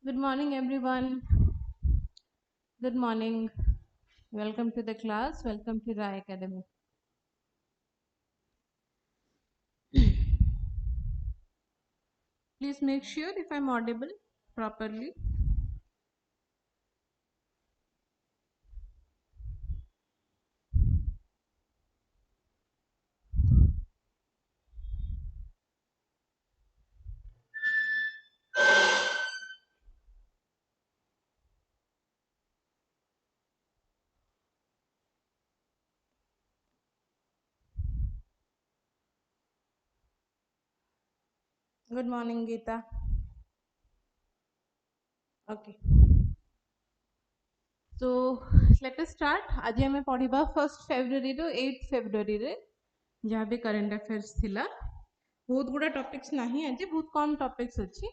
Good morning, everyone. Good morning. Welcome to the class. Welcome to RAYACADEMY. Please make sure if I'm audible properly. Good morning, Geeta. Okay. So let us start. आज हमें पढ़िबा 1 February रो 8 February रे जहाँ भी current affairs थिला बहुत गुड़ा topics नहीं आज बहुत कम टॉपिक्स अच्छी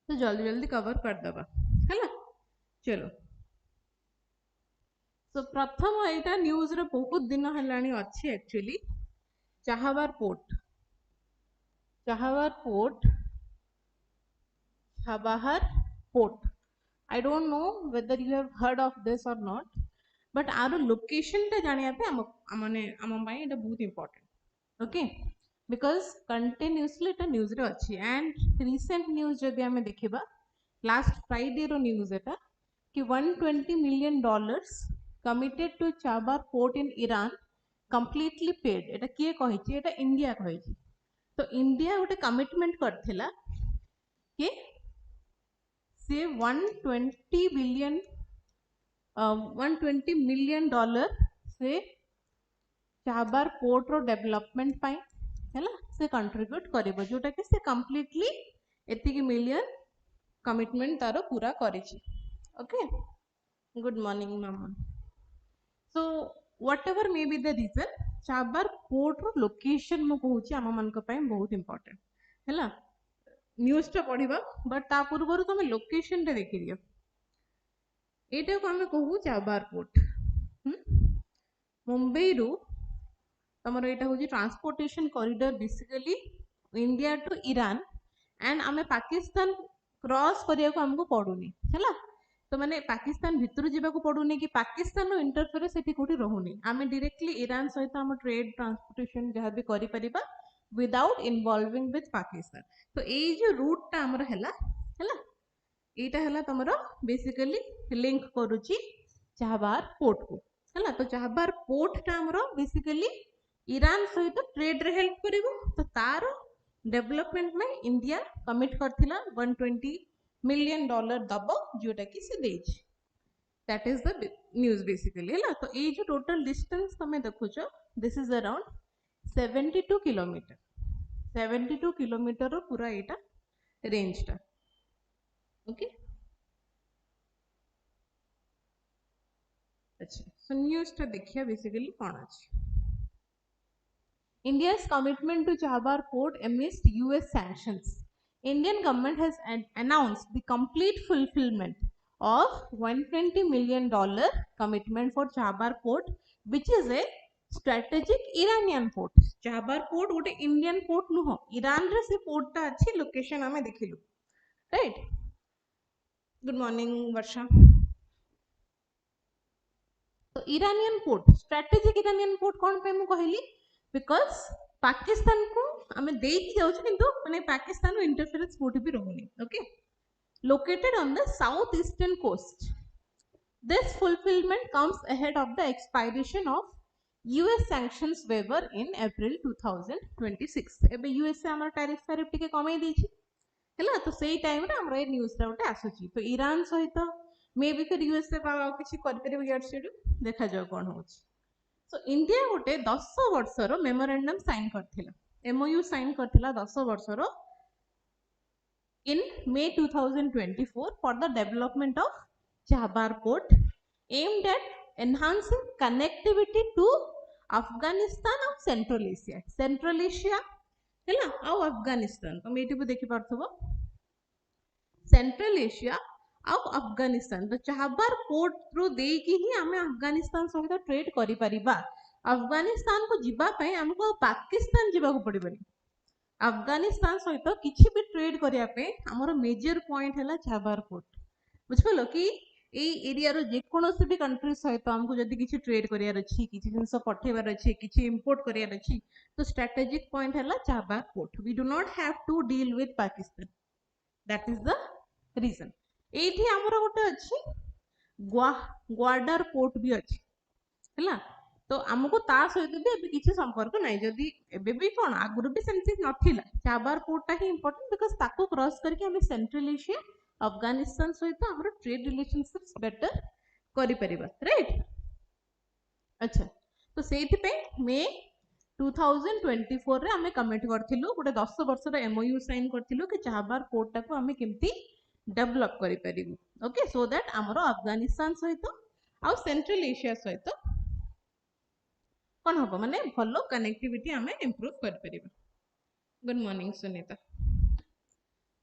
तो जल्दी जल्दी कवर कर दबा हैला चलो तो प्रथम एटा न्यूज रे बहुत दिन हेलानी अच्छी actually Chabahar port Chabahar port. I don't know whether you have heard of this or not, but our location टा जानिया पे आम पाई इटा बहुत important. Okay, because continuously इटा news रे अच्छी and recent news जब हमें देखिबा last Friday रो news एटा कि $120 million committed to Chabahar port in Iran completely paid. एटा किए कहिछि एटा इंडिया कहिछि तो इंडिया गोटे कमिटमेंट करथिला कि से $120 million से चाबार पोर्ट रो डेवलपमेंट पाई हैला से कंट्रीब्यूट करिवो जोटा कि से कंप्लीटली एतिकी मिलियन कमिटमेंट तारो पूरा करिछि ओके गुड मॉर्निंग मामा so whatever may be the reason Chabahar port रो लोकेशन मु कहूछि आम मान को पाई बहुत इंपोर्टेंट हैला न्यूज टा पढ़िबा बट ता पूर्व तुम लोकेशन टा देखि दियो एटा को हमें कहू चाबार पोर्ट मुंबई रु तमरो एटा होजी transportation corridor basically India to Iran and आमे पाकिस्तान क्रॉस करिया को हमको पडुनी हैला तो माने पाकिस्तान भितर जीवा को पडुनी कि पाकिस्तान नो इंटरफेरेंस एठी कोठी रहुनी आमे डायरेक्टली ईरान सहित हम ट्रेड ट्रांसपोर्टेशन जहां भी करि परिबा विदाउट इन्वॉल्विंग विथ पाकिस्तान तो ये जो रूट टा हमर हैला एटा हैला तमरो बेसिकली लिंक करूची चाबार पोर्ट को हैला तो चाबार पोर्ट टा हमरो बेसिकली ईरान सहित ट्रेड रे हेल्प करिवो तो तार डेवलपमेंट में इंडिया कमिट करथिला $120 million दबो जोटा कि से देछि that is the news basically हैला तो ये जो टोटल डिस्टेंस तमे देखुचो this is around 72 kilometre 72 kilometre पूरा एटा रेंज टा ओके अच्छा सो न्यूज टा देखिया बेसिकली कोन अछि India's commitment to Chabahar port amidst US sanctions. Indian government has announced the complete fulfillment of $120 million commitment for Chabahar port, which is a strategic Iranian port. Chabahar port गोटे Indian port नुह Iran रे से port टा अच्छी location आमे देखिलु right good morning वर्षा तो Iranian port strategic Iranian port कौन पे मु कहली बिकॉज पाकिस्तान को आमे देख जाउछ किंतु माने पाकिस्तान रो इंटरफेरेंस कोठी भी रहउनी okay located on the southeastern coast this fulfillment comes ahead of the expiration of US sanctions waiver in April 2026 एबे US से हमर टैरिफ टिके कमाई देछि हैला तो सेही टाइम रे हमरा ए न्यूज टा उटे आसुची तो ईरान सहित मे बी फिर US से किछि कर परबे यार से देखा जाओ कोन होछि सो इंडिया गोटे 10 वर्षर मेमोरेंडम साइन करथिला एमओयू साइन करथिला 10 वर्षर in May 2024 for the development of Chabahar port aimed at enhancing connectivity to Afghanistan और सेंट्रल एशिया हैला आ अफगानिस्तान तुम एठी भी देखि पारथबो सेंट्रल एशिया आउ अफगानिस्तान तो चाबार पोर्ट थ्रू देई कि ही हमें अफगानिस्तान सहित ट्रेड करि परिबा अफगानिस्तान को जिबा पय हमको पाकिस्तान जिबा को पड़िबनी अफगानिस्तान सहित किसी भी ट्रेड करिया पे हमर मेजर पॉइंट है चाबार पोर्ट बुझिपाल कि ए एरिया रो जेकोसी भी कंट्री सहित हमको जदि किसी ट्रेड करियार अछि किसी जिंस पठेबार अछि किसी इंपोर्ट करियार अछि तो स्ट्रेटेजिक पॉइंट है Chabahar port we do not have to deal with Pakistan that is the reason एठी हमर गोटे अछि ग्वाडर पोर्ट भी अछि हैला तो आमको ता सहित भी अभी किसी संपर्क नहीं जदि एबे भी कोन आगुरु भी सेमती नथिला चाबार पोर्ट ही इंपोर्टेंट बिकॉज ताको क्रॉस करके हम सेंट्रल एशिया अफगानिस्तान सहित हमर ट्रेड रिलेशनशिप्स बेटर करि परिबा राइट अच्छा तो सेठी पे मे 2024 रे हमें कमिट करथिलु गोटे 10 वर्ष रे एमओयू साइन करथिलु कि चाबार पोर्ट टाको हमें केमती डेवलप करि परिबु ओके सो दैट हमर अफगानिस्तान सहित आ सेंट्रल एशिया सहित कौन हम माने भलो कनेक्टिविटी हमें इंप्रूव कर परिबा गुड मॉर्निंग सुनीता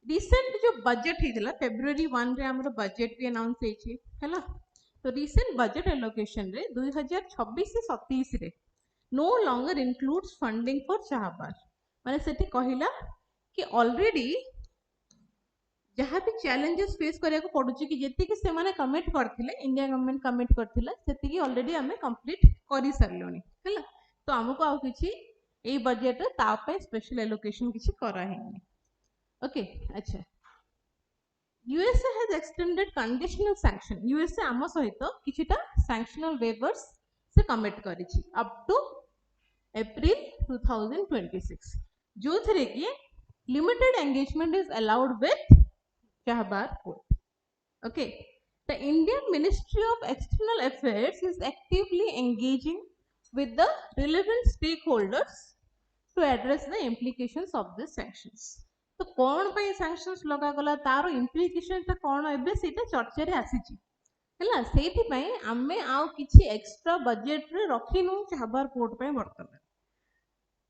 रिसेंट जो बजट हेतिला फेब्रुअरी 1 रे हमर बजट भी अनाउंस हेछि हैला तो रिसेंट बजट एलोकेशन रे 2026 से 27 रे no longer includes funding for Chabahar माने सेठी कहिला कि ऑलरेडी जहाँ भी चैलेंजेस फेस करिया को पड़ुची कि जेति कि से माने कमिट करथिले इंडिया गवर्नमेंट कमिट करथिला सेति कि ऑलरेडी हमें कंप्लीट करि सरलोनी हैला तो हमको आ किछि ए बजट ता पे स्पेशल एलोकेशन किछि करा हेनी ओके अच्छा USA has extended conditional sanction USA आम सहित किछिटा सैंक्शनल वेवर्स से कमिट करिछि अप टू अप्रैल 2026 जो थरे कि limited engagement is allowed with Chabahar port. Okay, the Indian Ministry of External Affairs is actively engaging with the relevant stakeholders to address the implications of these sanctions. तो कौन पे sanctions लगा गला तारो implication ता कौन एबे सेटा चर्चा रे आसीची हैला सेठी पई आमे आउ किछि एक्स्ट्रा बजट रे रखिनु Chabahar port पे वर्तमान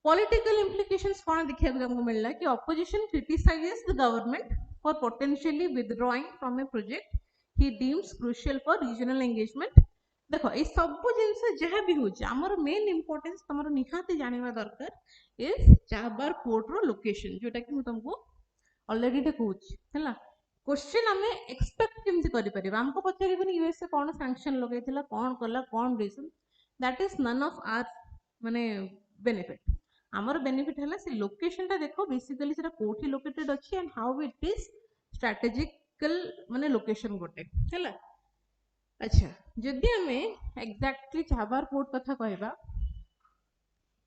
पॉलिटिकल implications कौन देखिया हमको मिलला कि opposition criticizes the government for potentially withdrawing from a project he deems crucial for regional engagement देखो ये सब जिनस जहाँ भी होची हमर मेन इंपोर्टेंस तमर निहाते जानिबा दरकार इज चाबार पोर्ट रो लोकेशन जोटा कि तुमको ऑलरेडी ते कहूची हैला क्वेश्चन हमें एक्सपेक्ट केमति करि परिबा हमको पछारिबनी यूएसए कोन सैंक्शन लगैतिला कोन कला कोन reason that is none of our माने बेनिफिट आमर बेनिफिट है से लोकेशन टा देखो बेसिकली सेटा कोठी लोकेटेड अछि and how it is strategical माने लोकेशन गोटे हैला अच्छा जदि हमें एग्जैक्टली चाबार पोर्ट कथा कहबा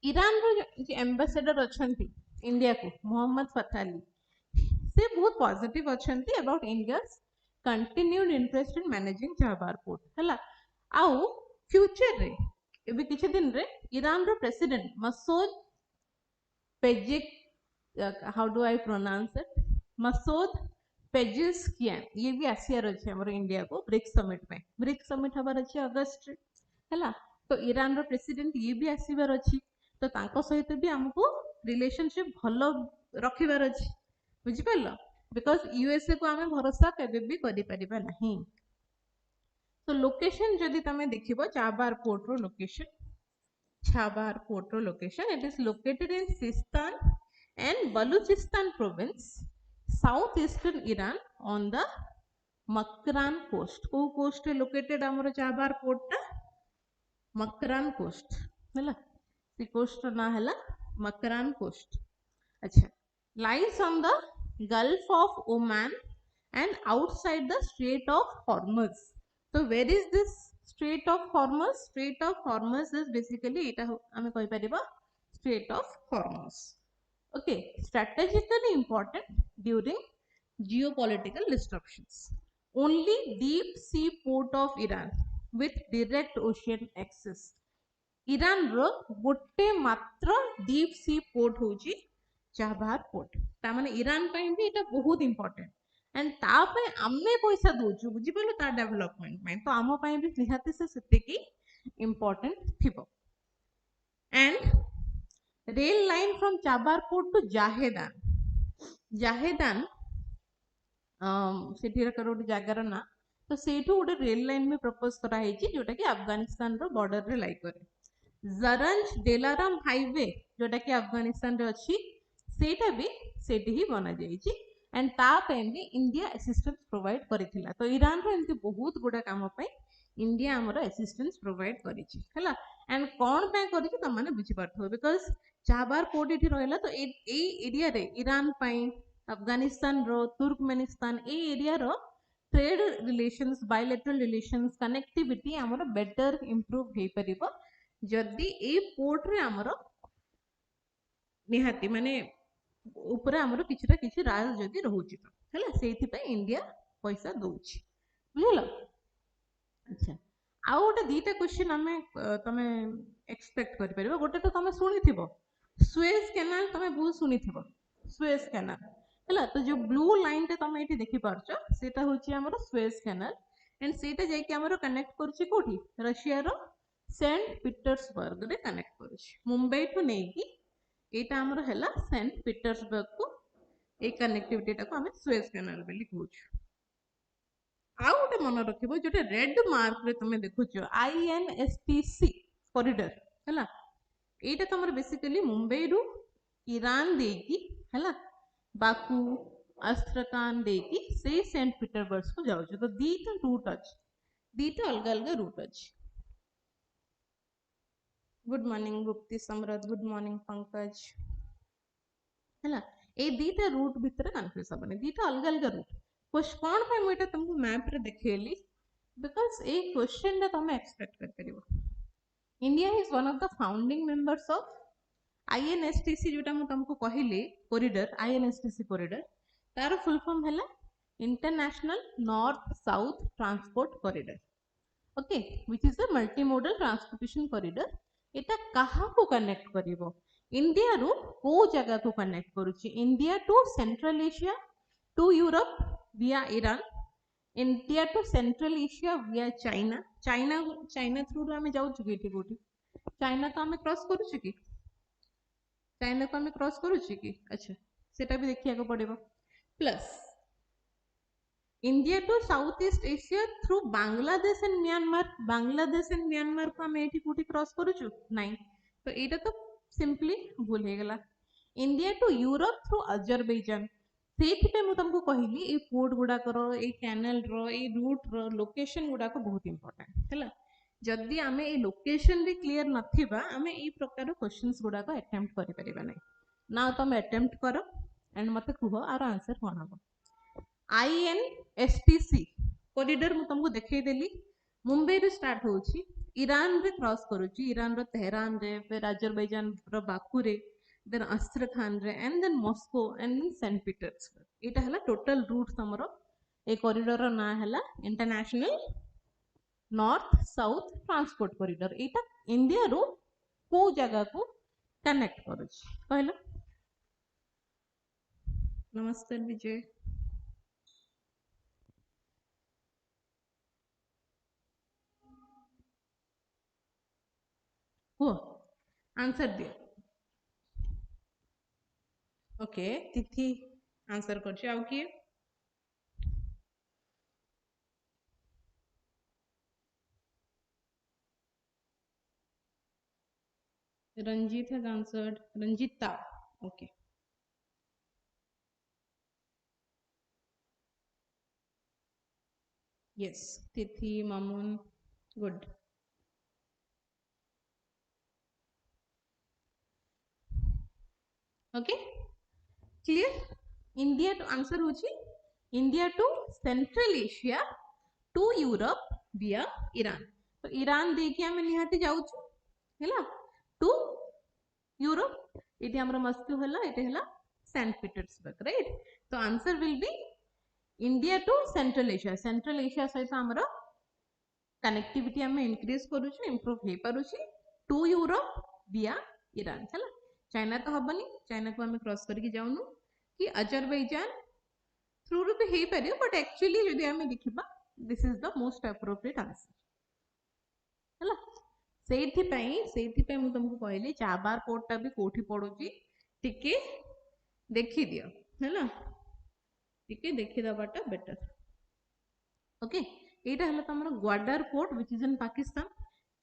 ईरान रो जे एम्बेसडर अछंती इंडिया को मोहम्मद फताली से बहुत पॉजिटिव अछंती about India's continued interest in managing Chabahar port हैला आउ फ्यूचर रे एबे किछ दिन रे ईरान रो प्रेसिडेंट मसूद पेजिक how do I pronounce it Masoud Pezeshkian ये भी आसियार अच्छे हमर इंडिया को ब्रिक्स समिट हबार अच्छे अगस्त रे हैला तो ईरान रो प्रेसिडेंट ये भी आसीबार अछि तो तांको सहित भी हमको रिलेशनशिप भलो रखिबार अछि बुझि परलो बिकॉज़ यूएसए को हमें भरोसा केबे भी करि परिबा नहीं तो लोकेशन जदि तमे देखिबो चाबार पोर्ट रो location Chabahar port location it is located in Sistan and Baluchistan province southeastern Iran on the Makran coast को coast located हमरो Chabahar port टा Makran coast हैला से coast ना हैला Makran coast अच्छा lies on the Gulf of Oman and outside the Strait of Hormuz so where is this Strait of Hormuz is basically eta hame koi pariba Strait of Hormuz okay strategically important during geopolitical disruptions only deep sea port of Iran with direct ocean access Iran ro gotte matra deep sea port hoji Chabahar port ta mane Iranpai भी eta बहुत important and तापे आमे पैसा दोछु बुझि पलो ता development में तो आमो पई भी निहाते से सत्य की इंपोर्टेंट थिबो and rail line from Chabahar port to Zahedan सेठी करो जगार ना तो सेठू गोटे रेल लाइन में प्रपोज करा हेची जोटा कि अफगानिस्तान रो बॉर्डर रे लाई करे जरंज डेलाराम हाईवे जोटा कि अफगानिस्तान रे अछि सेटा भी सेठी ही बना जाइछि एंड ता पे भी इंडिया असिस्टेंस प्रोवाइड करिथिला। तो ईरान रो एमती बहुत गुडा काम पे इंडिया हमर असिस्टेंस प्रोवाइड करिछि हला। एंड कोन पे करिछि त माने बुझि पारथो बिकॉज़ चाबार पोर्ट इठी रहला तो ए एरिया रे ईरान पई अफगानिस्तान रो तुर्कमेनिस्तान ए एरिया रो trade relations bilateral relations connectivity हमर बेटर इंप्रूव हे परिबो जदी ए पोर्ट रे हमर निहाती माने ऊपर हमर किछटा किछि राज जदी रहउछि तो हला सेथि पे इंडिया पैसा दउछि बुझलो। अच्छा आ गोटे दीटा क्वेश्चन आमे तमे एक्सपेक्ट करि परिबो। गोटे तो तमे सुनिथिबो सुएज कैनाल, तमे बहुत सुनिथिबो सुएज कैनाल हला। तो जो ब्लू लाइन टे तमे एठी देखि पारछो सेटा होछि हमर सुएज कैनाल एंड सेटा जाय कि हमर कनेक्ट करछि कोठी रशिया रो सेंट पीटर्सबर्ग रे कनेक्ट करछि मुंबई टू नेकी एटा हमर हला सेंट पीटर्सबर्ग को ए कनेक्टिविटी टा को हमें सुएज कैनाल बेली कहूछु। आउ गोटे मन रखिबो जोटे रेड मार्क रे तमे देखुछो INSTC कॉरिडोर हला। एटा तमर बेसिकली मुंबई रु ईरान देकी हला बाकू अस्त्रकान देकी से सेंट पीटर्सबर्ग को जाउछो। तो दीटा रूट अछि, दीटा अलग अलग रूट अछि। गुड मॉर्निंग गुप्ती सम्राट, गुड मॉर्निंग पंकज हला। ए दीटा रूट भितर कंफ्यूज हबनी, दीटा अलग अलग रूट कुछ कोन पे मुइटा तुमको मैप रे देखेली बिकॉज़ ए क्वेश्चन दा तुम एक्सपेक्ट कर परिबो। India is one of the founding members of INSTC जोटा मु तुमको कहिली कॉरिडोर INSTC कॉरिडोर तार फुल फॉर्म हैला international north south transport corridor okay which is the multi modal transportation corridor. एटा कहा को कनेक्ट करिवो इंडिया रु को जगह को कनेक्ट करूची India to central Asia to Europe via Iran, India to central Asia via China, China China through रो हमें जाउ चुकी थी कोठी चाइना तो हमें क्रॉस करू चुकी चाइना को हमें क्रॉस करू चुकी। अच्छा सेटा भी देखिया को पड़ेबो plus India to south east Asia through Bangladesh and Myanmar, Bangladesh and Myanmar को हमें एठी कोठी क्रॉस करूछु नहीं तो एटा तो सिंपली भूल हे गला। India to Europe through Azerbaijan सेठी पे मु तुमको कहिली ए पोर्ट गुडा करो ए कैनाल रो ए रूट रो लोकेशन गुडा को बहुत इंपोर्टेंट हैला। जदी आमे ए लोकेशन भी क्लियर नथिबा आमे ए प्रकार क्वेश्चंस गुडा को अटेम्प्ट करि परिबा नहीं ना। तुम अटेम्प्ट करो एंड मते कहो आर आंसर कोन हबो। INSTC कॉरिडोर मु तुमको देखै देली मुंबई रे स्टार्ट होची ईरान रे क्रॉस करूची ईरान रो तेहरान रे फिर अजरबैजान रो बाकू रे देन अस्त्रखान रे and then Moscow and then Saint Petersburg. एटा हला टोटल रूट हमरो ए कॉरिडोर रो ना हला international north south transport corridor. एटा इंडिया रो को जगह को कनेक्ट करूची कहलो। नमस्ते विजय हो आंसर दियो। ओके तिथि आंसर करछे आउ की Ranjit has answered Ranjita okay yes Tithi Mamun good okay clear. India to answer होची India to central Asia to Europe via Iran. तो ईरान देखि हमें निहाती जाउछु हैला टू यूरोप एटी हमर मस्को हला एटी हला सेंट पीटर्सबर्ग राइट। तो answer will be India to central Asia सहित हमर कनेक्टिविटी हमें इंक्रीज करूछु इंप्रूव हे पारुछि टू यूरोप विया ईरान हैला। चाइना तो हबनी चाइना को हमें क्रॉस करके जाउनु कि अजरबैजान थ्रू रू भी हे परियो बट एक्चुअली यदि हमें देखिबा this is the most appropriate answer हैला। सेठी पे मु तुमको कहली चाबार पोर्ट टा भी कोठी पडुची टिके देखि दियो हैला टिके देखि दबाटा बेटर ओके। एटा हला तमरो Gwadar port which is in Pakistan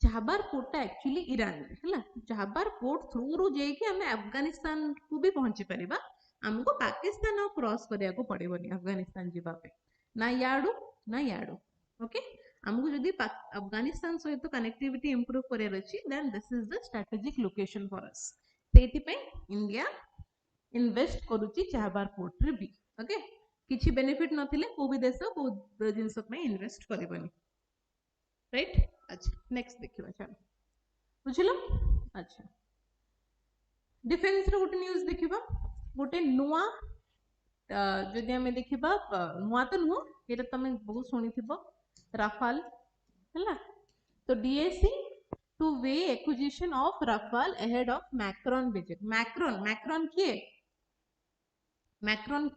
Chabahar port actually Iran है चाबार पोर्ट थ्रू रू जाइए आम अफगानिस्तान को भी पहुंची पारिबा हमको पाकिस्तान और क्रॉस करिया को पड़िबनी अफगानिस्तान जीवापे ना याडू ना याडू ओके हमको जदी अफगानिस्तान सहित कनेक्टिविटी इंप्रूव करियर अछि then this is the strategic location for us सेति पे इंडिया इन्वेस्ट करूची चाबार पोर्ट रे भी ओके किछि बेनिफिट नथिले को भी देश को जिंस पे इन्वेस्ट करिबनी राइट अच्छा नेक्स्ट देखिबा चलो बुझिलो अच्छा डिफेंस रो गोटे न्यूज़ देखिबा गोटे नुआ जदि हमें देखिबा नुआ तो नुह एटा तमे बहुत सुनिथिबो राफाल हैला तो DAC two way acquisition of Rafale ahead of Macron visit Macron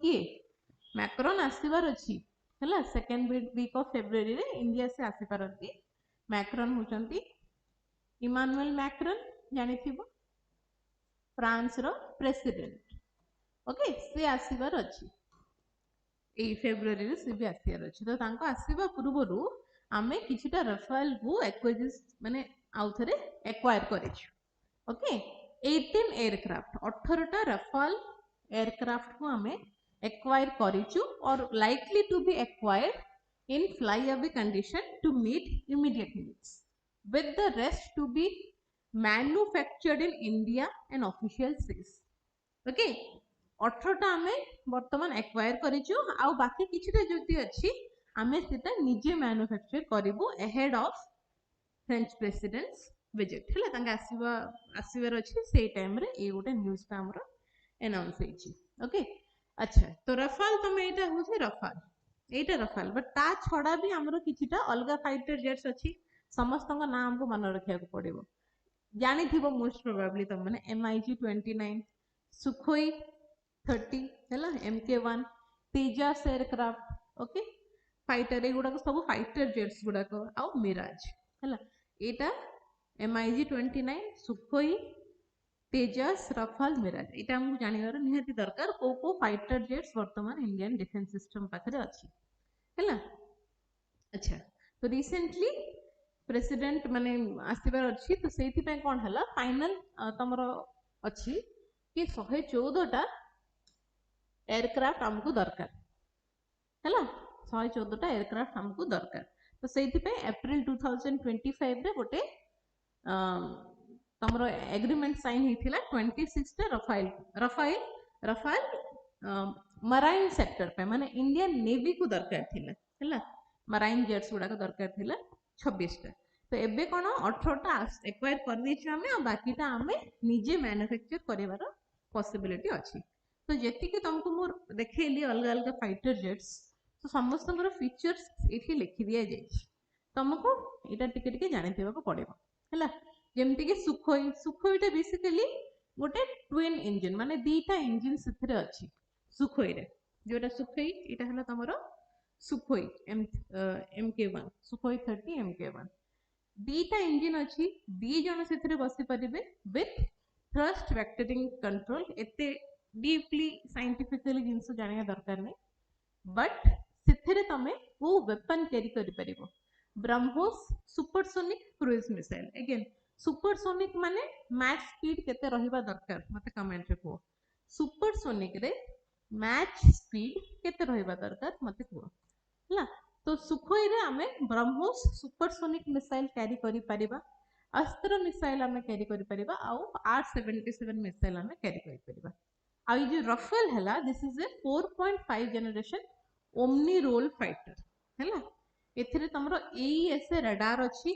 किए मैक्रोन आसीबार अछि हैला सेकंड वीक ऑफ फेब्रुअरी रे इंडिया से आसी पारती मैक्रोन होचंती इमानुएल मैक्रोन जानिथिबो फ्रांस रो प्रेसिडेंट ओके से आसीबार अछि ए फेब्रुअरी रे से भी आसीबार अछि तो तांको आसीबा पूर्वरु आमे किछिटा राफाल को एक्वाइज माने आउथरे एक्वायर करिछु ओके 18 एयरक्राफ्ट 18 टा राफाल एयरक्राफ्ट को आमे एक्वायर करिछु और likely to be acquired in flyaway condition to meet immediate needs with the rest to be manufactured in India and official seas okay 18 टा आमे वर्तमान एक्वायर करिछु आ बाकी किछिटा जति अछि आमे सेटा निजे मैन्युफैक्चर करिवो ahead of French president's visit हला तांगा आसीबार अछि से टाइम रे ए गोटे न्यूज़ ता हमरो अनाउंस हेछि ओके अच्छा तो रफाल तो में एटा होछि रफाल एटा रफाल बट ता छडा भी हमरो किछिटा अलगा फाइटर जेट्स अछि समस्त का नाम हमको मन रखिया को पड़िबो जानि थिबो मोस्ट प्रोबेबली त माने MiG 29 सुखोई 30 हैला MK1 तेजस एयरक्राफ्ट ओके फाइटर एगुडा को सब फाइटर जेट्स गुडा को आ मिराज हैला एटा MiG 29 सुखोई तेजस रफाल मिराज एटा हमको जानिबार निहाती दरकार को फाइटर जेट्स वर्तमान इंडियन डिफेंस सिस्टम पाखरे अछि हैला अच्छा तो रिसेंटली प्रेसिडेंट माने आसीबार अछि तो सेति पे कोन हला फाइनल तमरो अछि कि 114 टा एयरक्राफ्ट हमको दरकार हैला 114 टा एयरक्राफ्ट हमको दरकार तो सेति पे अप्रैल 2025 रे गोटे तमरो एग्रीमेंट साइन हिथिला 26 टा रफाल मराइन सेक्टर पे माने इंडियन नेवी को दरकार थिला हैला मराइन जेट्स गुडा को दरकार थिला 26 टा तो एबे कोन 18 टा एक्वायर कर दिछु हमें और बाकी टा हमें निजे मैन्युफैक्चर करिवार पॉसिबिलिटी अछि तो जेति के तुमको मोर देखेली अलग अलग फाइटर जेट्स तो समस्त फीचर्स एठी लिखि दिया जाय तुमको एटा टिके टिके जानि देबा को पड़िबो हैला जेमति के सुखोईटा बेसिकली गोटे ट्विन इंजन माने दीटा इंजन सेथरे अछि सुखोई रे जोटा सुखोई एटा हला तमरो सुखोई MK1 सुखोई 30 MK1 दीटा इंजन अछि दी जन सेथरे बसी परिबे विथ थ्रस्ट वेक्टरिंग कंट्रोल एते डीपली साइंटिफिकली जिंस जानिया दरकार नै बट सेथरे तमे वो वेपन कैरी करि परिबो BrahMos supersonic cruise missile again supersonic माने मैच स्पीड केते रहिबा दरकार मते कमेंट रे को सुपरसोनिक रे मैच स्पीड केते रहिबा दरकार मते को हला तो सुखोई रे हमें ब्रह्मोस सुपरसोनिक मिसाइल कैरी करि परिबा अस्त्र मिसाइल हमें कैरी करि परिबा आ R77 मिसाइल हमें कैरी करि परिबा आ ये जो रफेल हला this is a 4.5 generation omni role fighter हला एथिरे तमरो AESA रडार अछि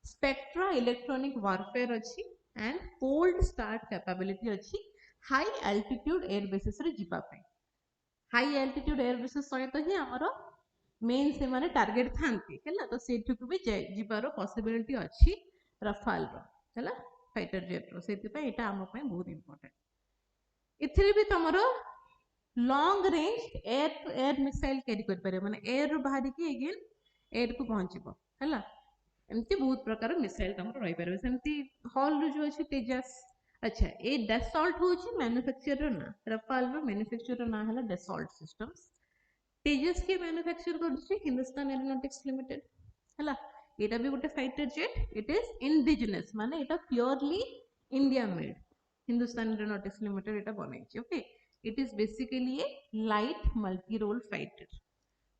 स्पेक्ट्रा इलेक्ट्रॉनिक वारफेयर अछि एंड कोल्ड स्टार्ट कैपेबिलिटी अछि हाई एल्टीट्यूड एयर बेसिस रे जिबा पे हाई एल्टीट्यूड एयर बेसिस सहित ही हमरो मेन से माने टारगेट थांती हैला तो सेठु को भी जिबारो पॉसिबिलिटी अछि रफाल रो हैला फाइटर जेट रो सेति पे एटा हम पे बहुत इंपोर्टेंट इथिरे भी तमरो long range air to air missile carry कर पारे माने एयर रो बाहरी के अगेन एयर को पहुंचबो हैला एमती बहुत प्रकार मिसाइल तमरो रही पारे सेमती हॉल रो जो अछि तेजस अच्छा ए डेसॉल्ट होछि मैन्युफैक्चरर ना रफाल रो मैन्युफैक्चरर ना हला डेसॉल्ट सिस्टम्स तेजस के मैन्युफैक्चर करछि हिंदुस्तान एरोनॉटिक्स लिमिटेड हला एटा भी गोटे fighter jet, it is indigenous माने एटा purely India made, Hindustan Aeronautics Limited एटा बनाई। Okay, it is basically a light multi role fighter,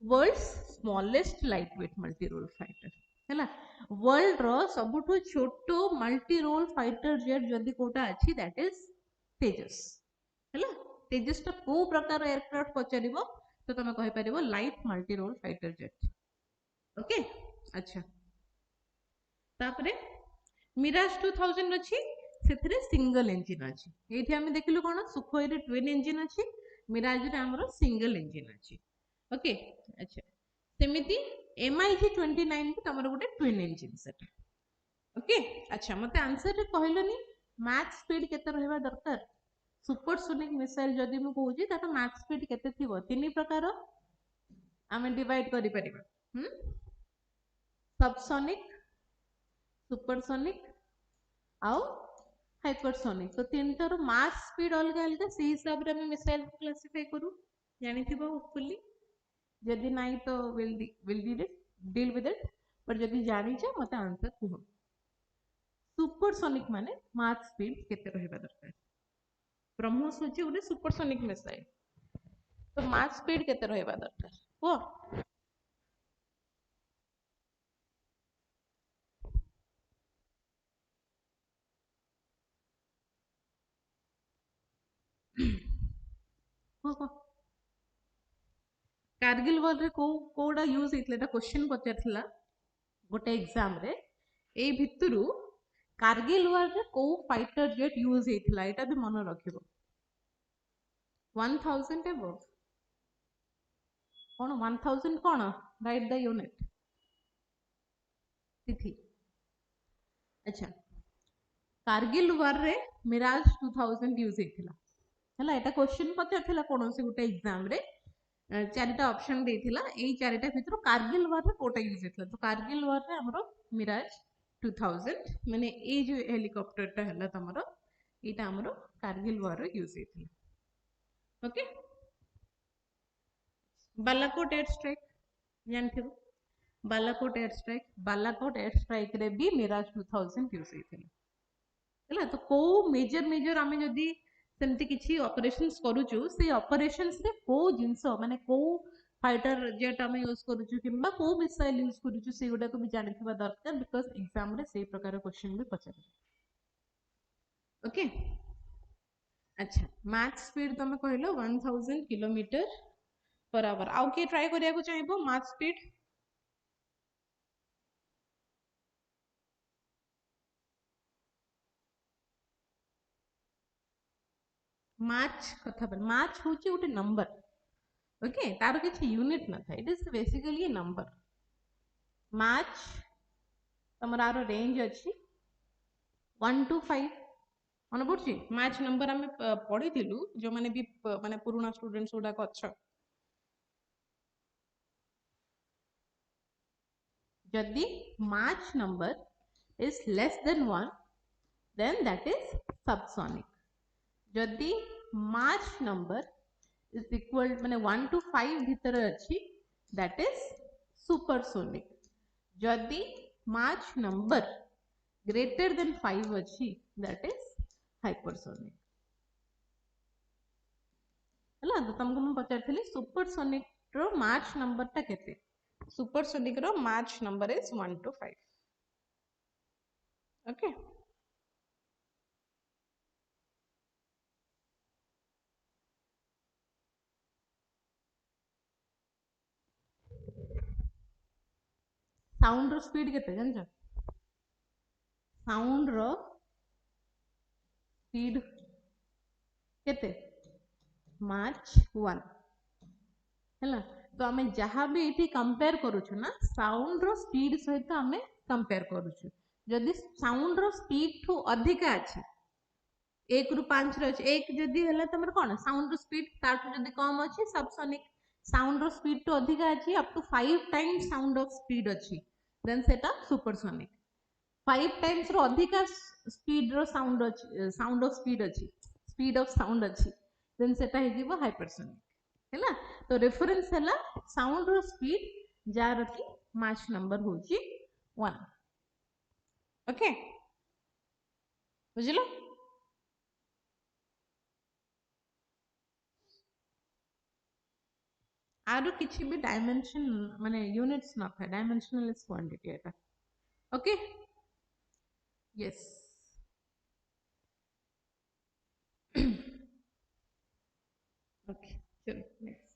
world's smallest light weight multi role fighter हैला। वर्ल्ड रो सबुठु छोटो मल्टी रोल फाइटर जेट जदी कोटा अछि दैट इज तेजस हैला। तेजस टा को प्रकार एयरक्राफ्ट पचारिबो तो तमे कहि परिबो light multi role fighter jet. Okay, अच्छा तापरे मिराज 2000 अछि, सेथरे सिंगल इंजन अछि। एठी हम देखिलु कोन सुखोई रे ट्विन इंजन अछि, मिराज रे हमरो सिंगल इंजन अछि। ओके, अच्छा सेमिति MiG 29 भी तमरो गोटे ट्विन इंजन सेट। ओके, अच्छा मते आंसर रे कहलोनी मैक्स स्पीड केते रहबा दरकार। सुपरसोनिक मिसाइल जदि मु कहूची ताटा मैक्स स्पीड केते थिबो, तीन प्रकार आमे डिवाइड करि परिबा। सबसोनिक, सुपरसोनिक आउ हाइपरसोनिक। तो तीनटार मास स्पीड अलग अलग, से हिसाब रे हम मिसाइल को क्लासिफाई करू, जानि थिबो होपफुली। जदि नाही तो विल डील विद इट, पर जदि जानि छ मते आंसर कुह। सुपरसोनिक माने मास स्पीड केते रहबा दरकार। ब्रह्मोस होची गोटे सुपरसोनिक मिसाइल, तो मास स्पीड केते रहबा दरकार को। कारगिल वॉर रे कोडा यूज हेतले, एटा क्वेश्चन पचारथिला गोटे एग्जाम रे। ए भितरु कारगिल वॉर रे को फाइटर जेट यूज हेतला एटा भी मन रखिबो। 1000 एबो कोन 1000 कोन, राइट द यूनिट तिथि। अच्छा, कारगिल वॉर रे मिराज 2000 यूज हेतला हैला। एटा क्वेश्चन पचारथिला कोनोसी गोटे एग्जाम रे, चारिटा ऑप्शन देथिला, एई चारिटा भितरु कारगिल वॉर रे कोटा यूज हेतला। तो कारगिल वॉर रे हमरो मिराज 2000 माने ए जो हेलीकॉप्टर टा हला तमरो, एटा हमरो कारगिल वॉर रे यूज हेतला। ओके, बालाकोट एयर स्ट्राइक जानथिबो, Balakot air strike, Balakot air strike रे भी मिराज 2000 यूज हेतला हैला। तो को मेजर आमे जदी सेमती किछि ऑपरेशंस करूछु, से ऑपरेशंस रे को जिंसो माने को फाइटर जेट आमे यूज करूछु किंबा को मिसाइल यूज करूछु, से गुडा को भी जानिथिबा दरकार, बिकॉज़ एग्जाम रे से प्रकार क्वेश्चन भी पचारे। ओके, अच्छा मैक्स स्पीड तमे कहलो 1000 किलोमीटर पर आवर। आउ के ट्राई करिया को चाहिबो मैक्स स्पीड? मार्च कथा पर, मार्च होची गोटे नंबर। ओके, तार किछि यूनिट न था, it is basically a number. Mach तमरा आरो रेंज अछि 1 to 5 मन पड़छि। मार्च नंबर हमें पढ़ी थिलु, जो माने भी माने पुराना स्टूडेंट्स उडा को अच्छा। जदि मार्च number is less than 1 then that is subsonic. जदि मार्च नंबर is equal माने 1 to 5 भीतर अछि that is supersonic. जदि मार्च नंबर greater than 5 अछि that is hypersonic हला। तो तुमको मैं पचारथिली सुपरसोनिक रो मार्च नंबर ता केते। सुपरसोनिक रो Mach number is 1 to 5। Okay, sound रो स्पीड केते जानछ? साउंड रो स्पीड केते? मार्च 1 हैला। तो आमे जहां भी इठी कंपेयर करूछु ना, साउंड रो स्पीड सहित आमे कंपेयर करूछु। जदि साउंड रो स्पीड ठू अधिक अछि, 1 रु 5 रो अछि, 1 जदि हला तमर कोन साउंड रो स्पीड, ताठू जदि कम अछि सबसोनिक। साउंड रो स्पीड टू अधिक अछि, up to 5 times sound of speed अछि, देन सेटा सुपरसोनिक। 5 टाइम्स रो अधिक स्पीड रो साउंड अछि, साउंड ऑफ स्पीड अछि, स्पीड ऑफ साउंड अछि, देन सेटा हे जिवो हाइपरसोनिक हैला। तो रेफरेंस हैला साउंड रो स्पीड जार की मार्च नंबर होची 1 ओके बुझिलो आरो किछि भी डायमेंशन माने यूनिट्स न था डायमेंशनलेस क्वांटिटी एटा ओके यस ओके चलो नेक्स्ट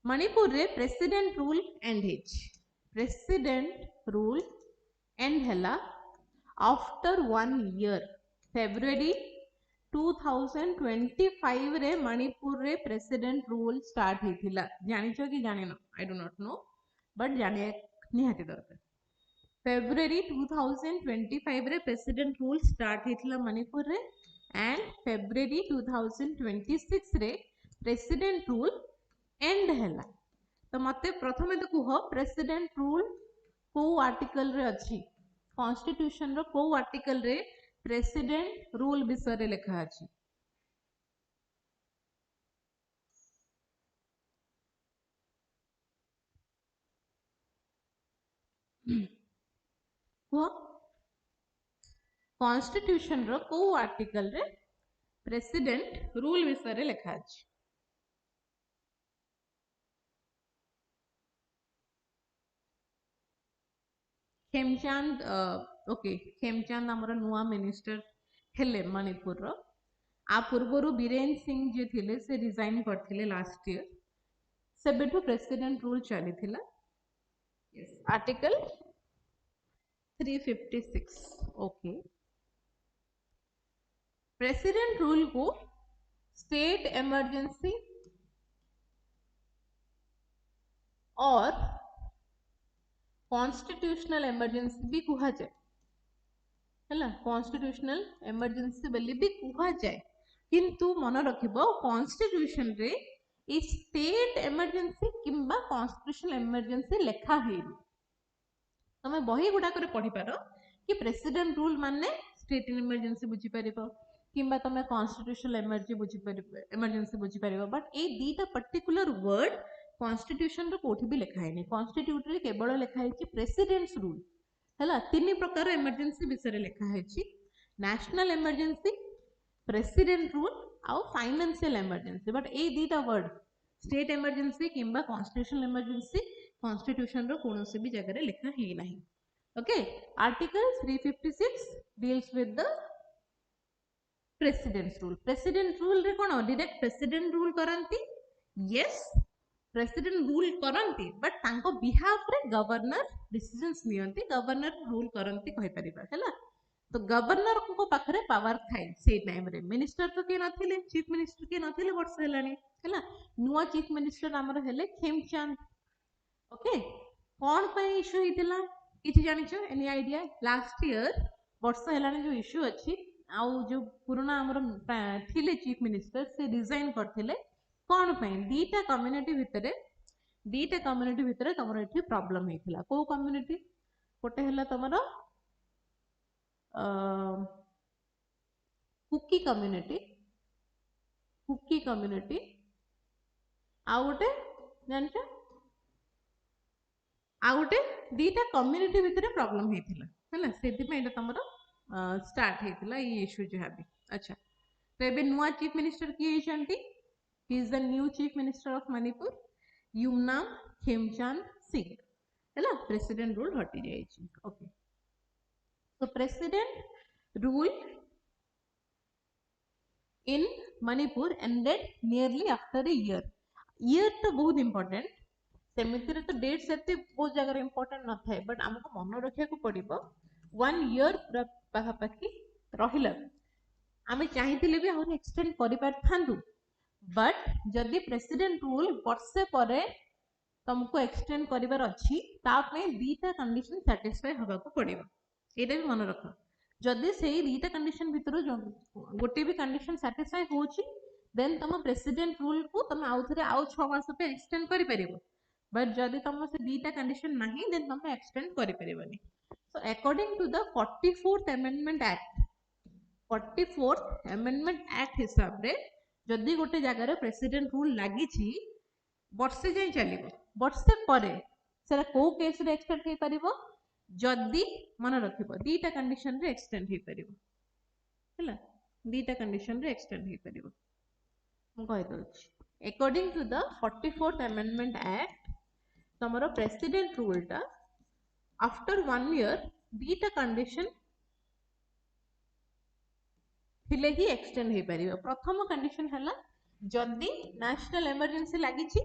मणिपुर रे प्रेसिडेंट रूल एंड हिच प्रेसिडेंट रूल एंड हला आफ्टर 1 ईयर फेब्रुअरी 2025 रे मणिपुर रे प्रेसिडेंट रूल स्टार्ट हेतिला जानिचो कि जानिनो I do not know but जानिया निहाती दरकार फेब्रुअरी 2025 रे प्रेसिडेंट रूल स्टार्ट हेतिला मणिपुर रे एंड फेब्रुअरी 2026 रे प्रेसिडेंट रूल एंड हैला तो मते प्रथमे तो कुह प्रेसिडेंट रूल को आर्टिकल रे अछि कॉन्स्टिट्यूशन रो को आर्टिकल रे प्रेसिडेंट रूल विषय रे लिखा अछि कुह कॉन्स्टिट्यूशन रो को आर्टिकल रे प्रेसिडेंट रूल विषय रे लिखा अछि खेमचंद ओके खेमचंद हमर नुआ मिनिस्टर हेले मणिपुर रो आ पूर्वरु बीरेन सिंह जे थिले से रिजाइन करथिले लास्ट ईयर सेबेठु प्रेसिडेंट रूल चली थिला yes article 356 okay president rule को स्टेट इमरजेंसी और कॉन्स्टिट्यूशनल इमरजेंसी भी कुहा जाए हैला कॉन्स्टिट्यूशनल इमरजेंसी बेली भी कुहा जाए किंतु मन रखिबो कॉन्स्टिट्यूशन रे ई स्टेट इमरजेंसी किंबा कॉन्स्टिट्यूशनल इमरजेंसी लेखा हेनी तमे बही गुडा करे पढ़ी पारो कि प्रेसिडेंट रूल माने स्टेट इमरजेंसी बुझी परिबो किंबा तमे कॉन्स्टिट्यूशनल इमरजेंसी बुझी परिबो बट ए दीटा पर्टिकुलर वर्ड कॉन्स्टिट्यूशन रो कोठी भी लिखा हैनी कॉन्स्टिट्यूट रे केवल लिखा है कि प्रेसिडेंट्स रूल हैला तीन प्रकार इमरजेंसी विषय लिखा है नेशनल इमरजेंसी प्रेसिडेंट रूल आउ फाइनेंशियल इमरजेंसी बट ए दीटा वर्ड स्टेट इमरजेंसी किंबा कॉन्स्टिट्यूशनल इमरजेंसी कॉन्स्टिट्यूशन रो कोनोसी भी जगह रे लिखा है नहीं okay article 356 deals with the president rule रे कोन डायरेक्ट प्रेसिडेंट रूल करंती यस प्रेसिडेंट रूल करंती बट तांको बिहाफ रे गवर्नर डिसीजंस नियंती गवर्नर रूल करंती कहि परिबा हैला तो गवर्नर को पाखरे पावर थाई से टाइम रे मिनिस्टर तो के नथिले चीफ मिनिस्टर के नथिले वर्ष हेलानी हैला नुवा चीफ मिनिस्टर हमर हेले खेमचंद ओके कोन पे इशू हितिला किछि जानिछो एनी आईडिया लास्ट ईयर वर्ष हेलानी जो इशू अछि आउ जो पुराना हमर थिले चीफ मिनिस्टर से रिजाइन करथिले कोन पे दीटा कम्युनिटी भितरे तमर एठी प्रॉब्लम हेतिला को कम्युनिटी कोटे हला तमर कुकी कम्युनिटी आउ गोटे जानछ आउ गोटे दीटा कम्युनिटी भितरे प्रॉब्लम हेतिला हैला सेति पे एटा तमर स्टार्ट हेतिला ई इशू जे हाबी अच्छा तो एबे नुवा चीफ मिनिस्टर की हेचंती he is the new chief minister of Manipur Yumnam Khemchand Singh हैला प्रेसिडेंट रूल हटि जाई छी ओके तो president rule in Manipur ended nearly after a year तो बहुत important सेमिति रे तो डेट सेते बहुत जगह important न थाए बट हमको मन रखिया को पड़िबो 1 year पूरा पाखा पाखी रहिला आमे चाहिथिले भी और एक्सटेंड करि पार थांदु बट जदि प्रेसिडेंट रूल वर्षे परे तुमको एक्सटेंड करिवार अछि ता पे दीटा कंडीशन सैटिस्फाई होबा को पड़िबो एटा भी मन रखो जदि सेही दीटा कंडीशन भितर गोटे भी कंडीशन सैटिस्फाई होची देन तुम प्रेसिडेंट रूल को तुम आउ थरे आउ 6 मास पे एक्सटेंड करि परिबो बट जदि तुम से दीटा कंडीशन नाही देन तुम एक्सटेंड करि परिबोनी so according to the 44th amendment act हिसाब रे जदि गोटे जगह रे प्रेसिडेंट रूल लागि छी वर्षे जाई चलिबो वर्षे परे सेरा को केस रे एक्सटेंड हे परिबो जदी मन रखिबो दीटा कंडीशन रे एक्सटेंड हे परिबो हैला दीटा कंडीशन रे एक्सटेंड हे परिबो म कहि दउछि according to the 44th amendment act तमरो प्रेसिडेंट रूल टा आफ्टर 1 ईयर दीटा कंडीशन थिले ही एक्सटेंड हे परिबो प्रथम कंडीशन हला जदी नेशनल इमरजेंसी लागि छि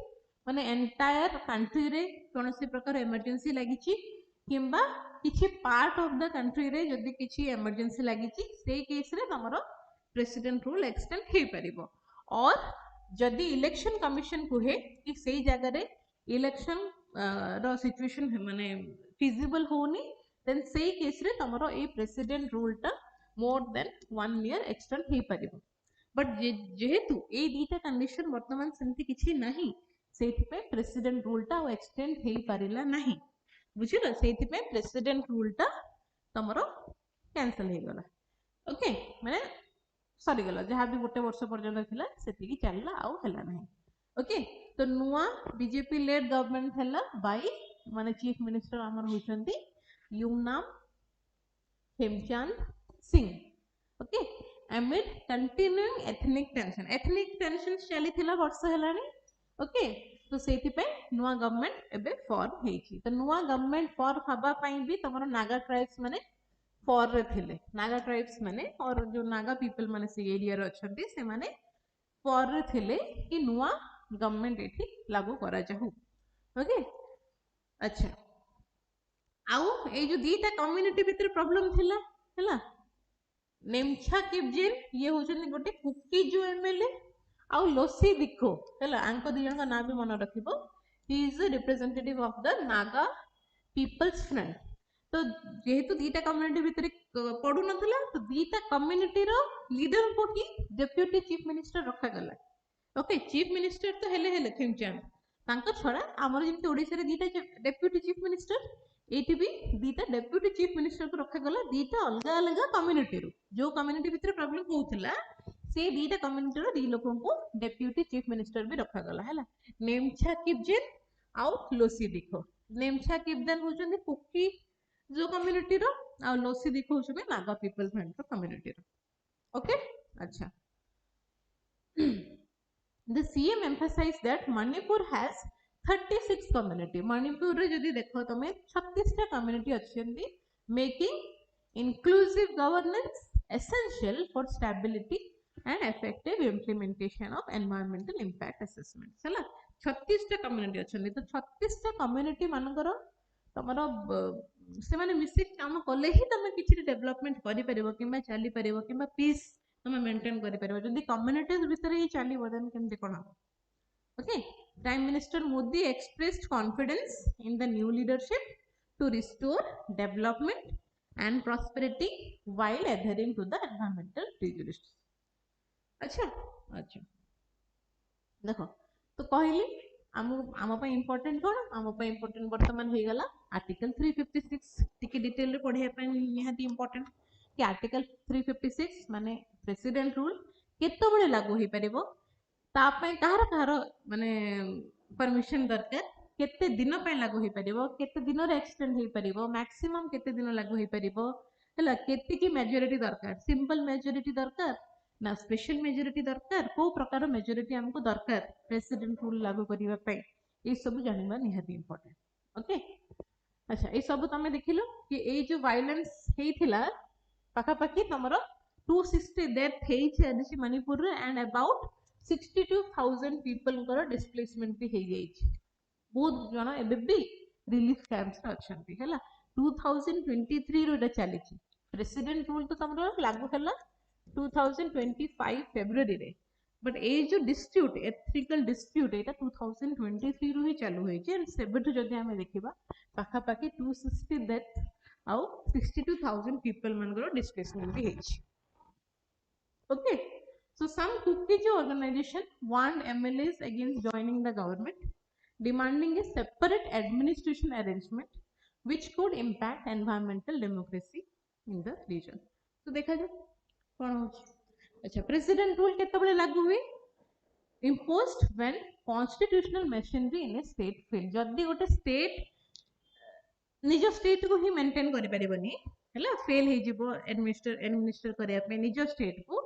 माने एंटायर कंट्री रे कोनोसी प्रकार इमरजेंसी लागि छि किंबा किछि पार्ट ऑफ द कंट्री रे जदी किछि इमरजेंसी लागि छि सेई केस रे हमरो प्रेसिडेंट रूल एक्सटेंड हे परिबो और जदी इलेक्शन कमिशन कुहे कि सेई जगह रे इलेक्शन रो सिचुएशन माने फिजिबल होनी देन सेई केस रे हमरो ए प्रेसिडेंट रूल टा मोर देन 1 ईयर एक्सटेंड हे परिबो बट जेहेतु ए दीटा कंडीशन वर्तमान सेमती किछि नाही सेति पे प्रेसिडेंट रूल टा एक्सटेंड हे परिला नाही बुझिलो सेति पे प्रेसिडेंट रूल टा तमरो कैंसिल हे गला ओके माने सरी गला जहा भी गोटे वर्ष पर्यंत थिला सेति की चलला आउ हला नाही ओके तो नुआ बीजेपी लेड गवर्नमेंट हला बाय माने चीफ मिनिस्टर हमर होचंती Yumnam Hemchand Singh okay amid continuing ethnic tensions चली थिला वर्ष हेलानी ओके तो सेति पे नुआ गवर्नमेंट एबे फॉर्म हेछि तो नुआ गवर्नमेंट फॉर्म हबा पई भी तमरो नागा ट्राइब्स माने फॉर रे थिले नागा ट्राइब्स माने और जो नागा पीपल माने से एरिया रे अछंती से माने फॉर रे थिले कि नुआ गवर्नमेंट एठी लागू करा जाहु ओके अच्छा आउ ए जो दीटा कम्युनिटी भीतर प्रॉब्लम थिला हैला नेमछा किबजेन ये होचन गोटे कुकी जो एमएलए आउ लोसी दिखो हैला आंको दी जन का नाम भी मन रखिबो he is the representative of the Naga people's front तो जेहेतु दीटा कम्युनिटी भीतर पडु नथला तो दीटा कम्युनिटी रो लीडर को ही डेप्यूटी चीफ मिनिस्टर रखा गला ओके चीफ मिनिस्टर तो हेले खेमचंद तांको छडा हमर जेंति ओडिसा रे दीटा डेप्यूटी चीफ मिनिस्टर एटी भी दीटा डेप्यूटी चीफ मिनिस्टर को रखा गला दीटा अलग अलग कम्युनिटी रो जो कम्युनिटी भीतर प्रॉब्लम होउथला से दीटा कम्युनिटी रो दी लोकन को डेप्यूटी चीफ मिनिस्टर भी रखा गला हैला नेमछा किबजेन आउ लोसी दिखो नेमछा किबदेन होचंदी कुकी जो कम्युनिटी रो आ लोसी दिखो होचबे नागा पीपल फ्रंट रो कम्युनिटी रो ओके अच्छा the CM emphasized that Manipur has 36 community Manipur रे जदी देखो तमे 36 टा community अछंती making inclusive governance essential for stability and effective implementation of environmental impact assessment चला 36 टा कम्युनिटी अछंती तो 36 टा कम्युनिटी मानकर तमरो से माने मिसी काम कले ही तमे किछि डेवलपमेंट करि परिबो किबा चली परिबो किबा पीस तमे मेंटेन करि परिबो जदी कम्युनिटीज भीतर ही चली बदन केमते कोन okay prime minister Modi expressed confidence in the new leadership to restore development and prosperity while adhering to the environmental prejudice अच्छा अच्छा देखो तो कहली आम इम्पोर्टेंट कौन आम इम्पोर्टेंट बर्तमान हो गला आर्टिकल 356 टिके डिटेल रे पढ़िया पे निहाती इम्पोर्टेंट कि आर्टिकल 356 माने प्रेसिडेंट रूल केतो बळे लागू होई परिबो ता पय कहार कहार माने परमिशन दरकार केते दिन पय लागू होई परिबो केते दिन रे एक्सटेंड होई परिबो मैक्सिमम केते दिन लागू होई परिबो हला केते की मेजॉरिटी दरकार सिंपल मेजॉरिटी दरकार ना स्पेशल मेजॉरिटी दरकार को प्रकार मेजॉरिटी हमको दरकार प्रेसिडेंट रूल लागू करिवा पय ए सब जानिबा निहाती इंपोर्टेंट ओके अच्छा ए सब तमे देखिलो कि ए जो वायलेंस हेइथिला पाखा पाखी तमरो 260 डेथ हेइछ एदिसी मणिपुर रे एंड अबाउट 62000 पीपल को डिस्प्लेसमेंट भी हे जाइछ बहुत जण एबे भी रिलीफ कैंप्स रे अछंती हैला 2023 रो एटा चलीछि प्रेसिडेंट रूल तो तमरो लागू हला 2025 फेब्रुआरी रे बट ए जो डिस्प्यूट एथिकल डिस्प्यूट एटा 2023 रो ही चालू होई छै एंड सेबेटु जदि हमें देखिबा पाखा पाखी 260 डेथ आउ 62000 पीपल मनकर डिस्प्लेसमेंट भी हेछि okay so some Kuki organization warned MLAs against joining the government demanding a separate administration arrangement which could impact environmental democracy in the region तो देखा जाए कौन हो अच्छा प्रेसिडेंट रूल केते बळे लागू हुए imposed when constitutional machinery in a state fail जदि गोटे स्टेट निज स्टेट को ही मेंटेन करि परिबनी हैला फेल हे जिवो एडमिनिस्टर करिया पे निज स्टेट को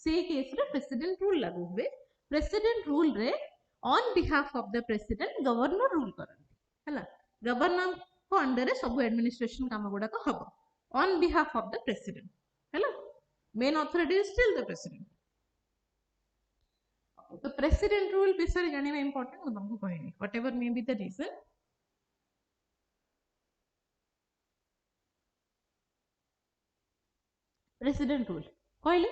से केस रे प्रेसिडेंट रूल लागू हुए प्रेसिडेंट रूल रे on behalf of the president governor rule करନ୍ତି हैला गवर्नर को अंडर रे सब एडमिनिस्ट्रेशन काम गुडा को हबो on behalf of the president हैला main authority is still the president तो प्रेसिडेंट रूल विषय जानिबा इंपोर्टेंट मैं तुमको कहनी whatever may be the reason president rule कहले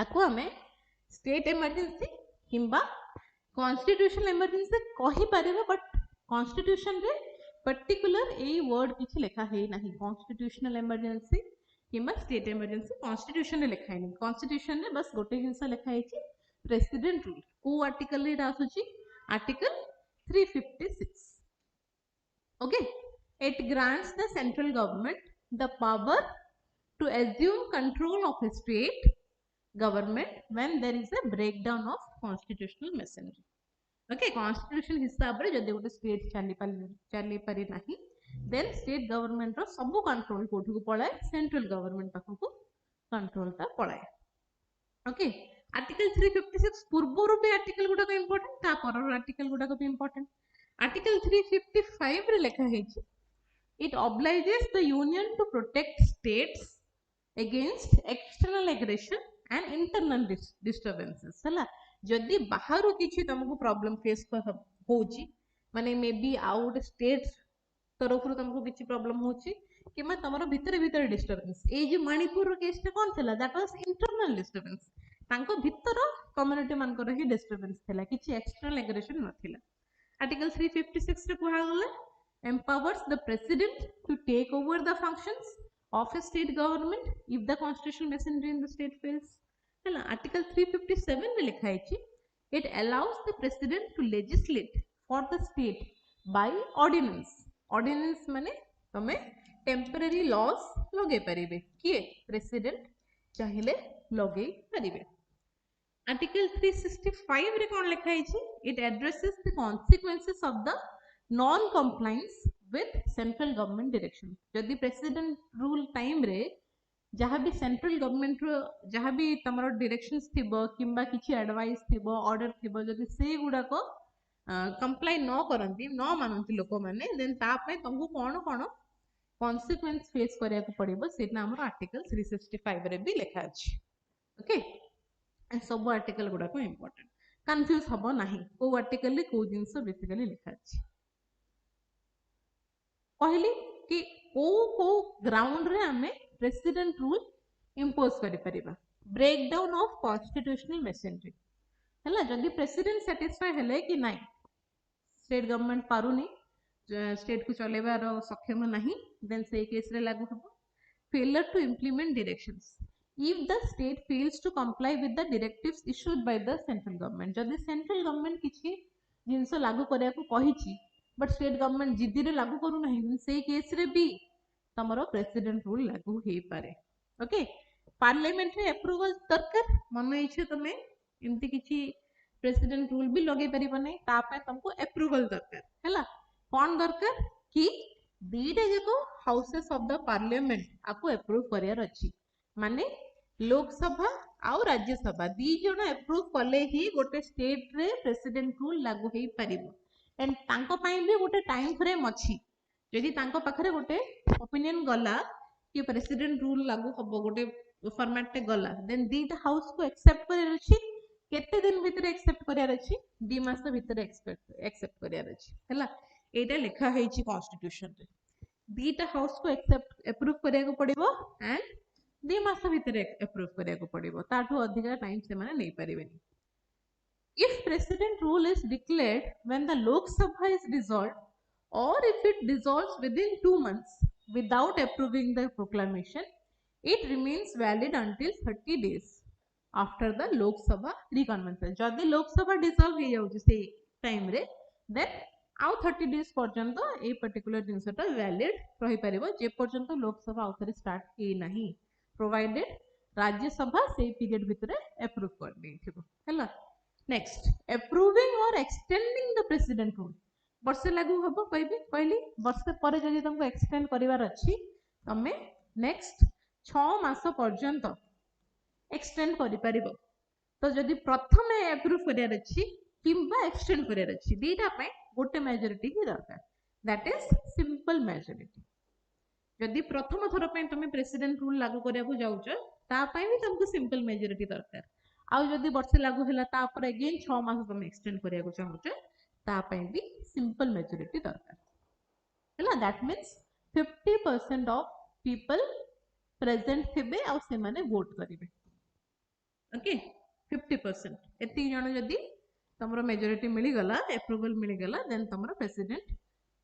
आको हमें स्टेट इमरजेंसी किंबा कॉन्स्टिट्यूशनल इमरजेंसी कहि परिबा बट कॉन्स्टिट्यूशन रे पर्टिकुलर ए वर्ड किछि लिखा है नाही कॉन्स्टिट्यूशनल इमरजेंसी किंबा स्टेट इमरजेंसी कॉन्स्टिट्यूशन रे लिखा है कॉन्स्टिट्यूशन रे बस गोटे जिंस लिखा है प्रेसिडेंट रूल को आर्टिकल रे आसुची article 356 okay it grants the central government the power to assume control of a state government when there is a breakdown of constitutional machinery. Okay, constitution हिसाब रे जदि गोटे state चली पारि नाही then state government रो सब control कोठु को पळाए central government पाखु को control ता पळाए. Okay, article 356 पूर्व भी article गुडा को important ता पर article गुडा को भी important. Article 355 रे लिखा है it obliges the union to protect states against external aggression and internal disturbances हला जदि बाहर किछि तुमको प्रॉब्लम फेस होची माने मे बी आउट स्टेट तरफ तुमको किछि प्रॉब्लम होची किमा तमरो भीतर भीतर डिस्टर्बेंस ए जे मणिपुर रो केस कोन थला दैट वाज इंटरनल डिस्टर्बेंस तांको भीतर कम्युनिटी मान को रही डिस्टर्बेंस थला किछि एक्सटर्नल एग्रेशन नथिला आर्टिकल 356 रे कुहा गले empowers the president to take over the functions of a state government if the constitutional machinery in the state fails. Article 357 में लिखा है it allows the president to legislate for the state by ordinance. Ordinance माने तमे temporary laws लगे परिबे किए president चाहिले लगे परिबे. Article 365 रे कोन लिखा है it addresses the consequences of the non-compliance with central government direction. जदि प्रेसिडेंट रूल टाइम रे जहाँ भी सेंट्रल गवर्नमेंट रो जहाँ भी तमरो डायरेक्शंस थिबो किंबा किछि एडवाइस थिबो ऑर्डर थिबो जदि से गुडा को कंप्लाई न करंती न मानंती लोक माने देन ता पे तुमको कोन कोन कॉन्सिक्वेंस फेस करिया को पड़िबो सेना हमर आर्टिकल 365 रे भी लिखा अछि ओके सब आर्टिकल गुडा को इंपोर्टेंट कंफ्यूज हबो नाही को आर्टिकल रे को जिंस बेसिकली लिखा अछि कहली कि को ग्राउंड रे हमें प्रेसिडेंट रूल इंपोज करि परिबा ब्रेकडाउन ऑफ कॉन्स्टिट्यूशनल मशीनरी हला जदि प्रेसिडेंट सैटिस्फाई हेले कि नाही स्टेट गवर्नमेंट पारुनी स्टेट को चलेबार सक्षम नाही देन से केस रे लागू हबो failure to implement directions if the state fails to comply with the directives issued by the central government जदि सेंट्रल गवर्नमेंट किछि जिंस लागू करिया को कहिछि बट स्टेट गवर्नमेंट जिद्दी रे लागू करू नहीं से केस रे भी तमरो प्रेसिडेंट रूल लागू हे पारे ओके पार्लियामेंट रे अप्रूवल दरकार मन इच्छे तमे इनती किछि प्रेसिडेंट रूल भी लगे परिबो नै ता पे तुमको अप्रूवल दरकार हैला कोन दरकार कि दीटे जको हाउसेस ऑफ द पार्लियामेंट आपको अप्रूव करियार अछि माने लोकसभा आउ राज्यसभा दी जण अप्रूव कले ही गोटे स्टेट रे प्रेसिडेंट रूल लागू हे परिबो एंड तांको पाई भी गोटे टाइम फ्रेम अछि यदि तांको पाखरे गोटे ओपिनियन गला कि प्रेसिडेंट रूल लागू हबो गोटे फॉर्मेट टे गला देन दीटा हाउस को एक्सेप्ट करियार अछि केते दिन भीतर एक्सेप्ट करियार अछि 2 मास भीतर एक्सेप्ट करियार अछि हैला एटा लिखा है छि कॉन्स्टिट्यूशन रे दीटा हाउस को एक्सेप्ट अप्रूव करिया को पड़िबो एंड 2 मास भीतर अप्रूव करिया को पड़िबो ताठो अधिक टाइम से माने नै परिबेनी if president rule is declared when the Lok Sabha is dissolved or if it dissolves within 2 months without approving the proclamation, it remains valid until 30 days after the Lok Sabha reconvention. जदि Lok Sabha dissolve हे जाउछि से time रे then आउ 30 days पर्यंत a particular जिंसटा valid रहि परिबो जे पर्यंत Lok Sabha आउथरे start हे नाही provided Rajya Sabha से period भितरे अप्रूव कर देथिबो हैला Next, approving or extending the president rule. वर्षे लागू हम कहली वर्षे पर जदि तुमको एक्सटेंड करिवार अछि तमे नेक्स्ट 6 मास पर्यंत एक्सटेंड करि परिबो। तो जदि प्रथम अप्रूव करियार अछि किंबा एक्सटेंड करियार अछि दीटा पे गोटे मेजॉरिटी ही दरकार, दैट इज सिंपल मेजॉरिटी। जदि प्रथम थर पे तुम प्रेसिडेंट रूल लागू करिया को जाउछ ता पई भी तुमको सिंपल मेजॉरिटी दरकार। आउ जदि वर्षे लागू हैला ता पर अगेन 6 मास तुम एक्सटेंड करिया को चाहुछ ता पई भी सिंपल मेजॉरिटी दरकार हैला। That means 50% of people present थिबे आ से माने वोट करिवे। ओके 50% एति जण जदि तमरो मेजॉरिटी मिली गला अप्रूवल मिली गला देन तमरो प्रेसिडेंट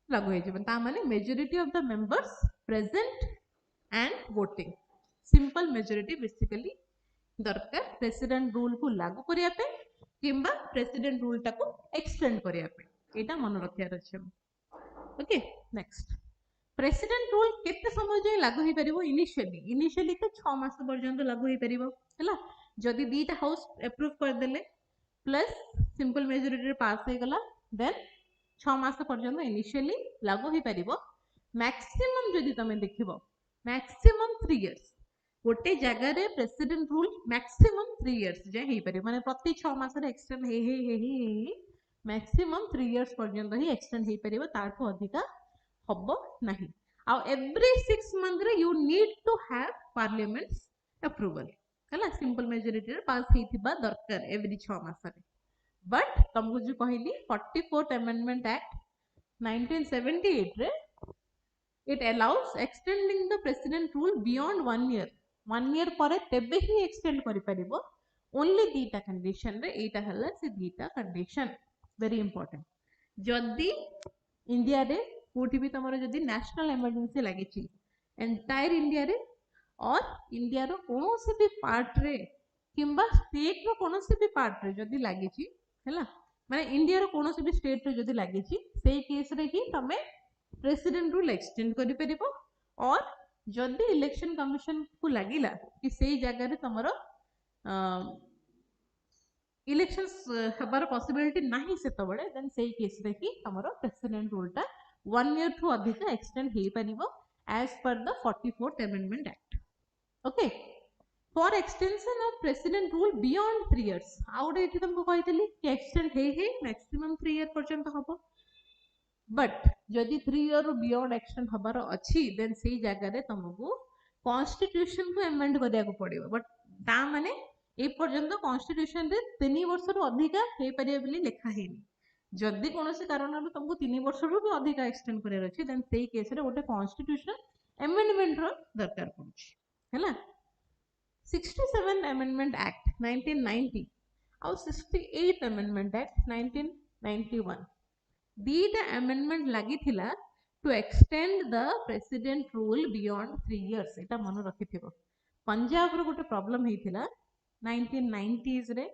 लागू हे जबन ता माने majority of the members present and voting. Simple majority basically दरकार प्रेसिडेंट रूल को लागू करिया पे किंबा प्रेसिडेंट रूल टाको एक्सटेंड करिया पे एटा मन रखियार अछि। ओके नेक्स्ट प्रेसिडेंट रूल केते समय जे लागू हे परिबो इनिशियली तो 6 मास पर्यंत लागू हे परिबो हैला। जदि दीटा हाउस अप्रूव कर देले प्लस सिंपल मेजॉरिटी पास हे गला देन 6 मास पर्यंत इनिशियली लागू हे परिबो। मैक्सिमम जदि तमे देखिबो मैक्सिमम 3 इयर्स गोटे जगह रे प्रेसिडेंट रूल मैक्सिमम 3 इयर्स जे हे परिबो माने प्रति 6 मास रे एक्सटेंड हे मैक्सिमम 3 इयर्स पर्यंत ही एक्सटेंड हे परिबो तारको अधिका हबो नाही। आ एवरी 6 मंथ रे you need to have parliament's approval हैला। सिंपल मेजॉरिटी रे पास हेतिबा दरकार एवरी 6 मास रे। बट तुमको जो कहली 44th अमेंडमेंट एक्ट 1978 रे it allows extending the president rule beyond 1 year 1 year पर तेबे ही एक्सटेंड करि परिबो ओनली दीटा कंडीशन रे। एटा हला से दीटा कंडीशन वेरी इंपोर्टेंट। जदि इंडिया रे कोठी भी तमरो जदि नेशनल इमरजेंसी लागि छि एंटायर इंडिया रे और इंडिया रो कोनोसी भी पार्ट रे किंबा स्टेट रो कोनोसी भी पार्ट रे जदि लागि छि हैला माने इंडिया रो कोनोसी भी स्टेट रे जदि लागि छि सेही केस रे ही तमे प्रेसिडेंट रूल एक्सटेंड करि परिबो। और जदि इलेक्शन कमिशन को लागिला कि सेही जगह रे तमरो इलेक्शंस हबार पॉसिबिलिटी नाही सेतबळे देन सेही केस रे ही तमरो प्रेसिडेंट रूल टा 1 ईयर टू अधिक एक्सटेंड हे परिबो as per the 44th amendment act. Okay for extension of president rule beyond 3 years आउडे एठी तुमको कहितली कि एक्सटेंड हे मैक्सिमम 3 ईयर पर्यंत हबो। बट जदि 3 ईयर रो बियॉन्ड एक्सटेंड हबार अछि देन सेही जगह रे तुमको कॉन्स्टिट्यूशन को अमेंड करिया को पड़िबो। बट ता माने ए पर्यंत कॉन्स्टिट्यूशन रे 3 वर्ष रो अधिका हे परिया बोली लेखा हेनी। जदि कोनोसी कारण रो तुमको 3 वर्ष रो भी अधिका एक्सटेंड करिया अछि देन सेही केस रे गोटे कॉन्स्टिट्यूशन अमेंडमेंट रो दरकार पड़ुछि हैला। 67th अमेंडमेंट एक्ट 1990 और 68th अमेंडमेंट एक्ट 1991 दीटा अमेंडमेंट लागि थिला to extend the president rule beyond 3 years. एटा मन रखिथिबो पंजाब रो गोटे प्रॉब्लम हेथिला 1990s रे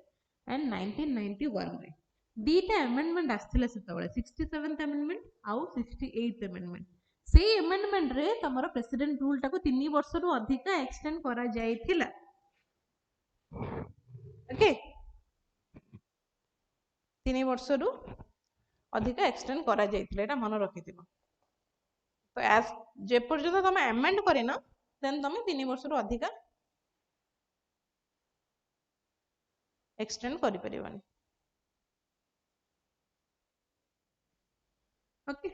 एंड 1991 रे दीटा अमेंडमेंट आस्थिला सेतबळे 67th अमेंडमेंट आउ 68th अमेंडमेंट। से अमेंडमेंट रे तमरो प्रेसिडेंट रूल टाको 3 वर्ष रो अधिका एक्सटेंड करा जायथिला। ओके 3 वर्ष रो अधिका एक्सटेंड करा जायथिला एटा मन रखिथिबो। तो एज जे पर्यंत तमे अमेंड करिना देन तमे 3 वर्ष रो अधिका एक्सटेंड करि परिबानी। Okay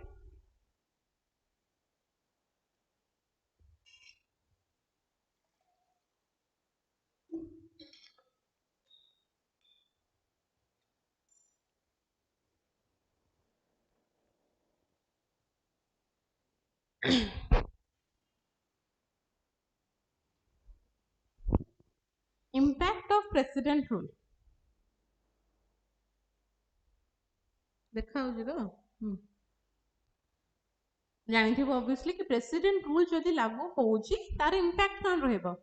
impact of president rule देखा हो तो जानी ऑब्वियसली कि प्रेसिडेंट रूल जदि लागू होउची तार इम्पैक्ट कौन रहबो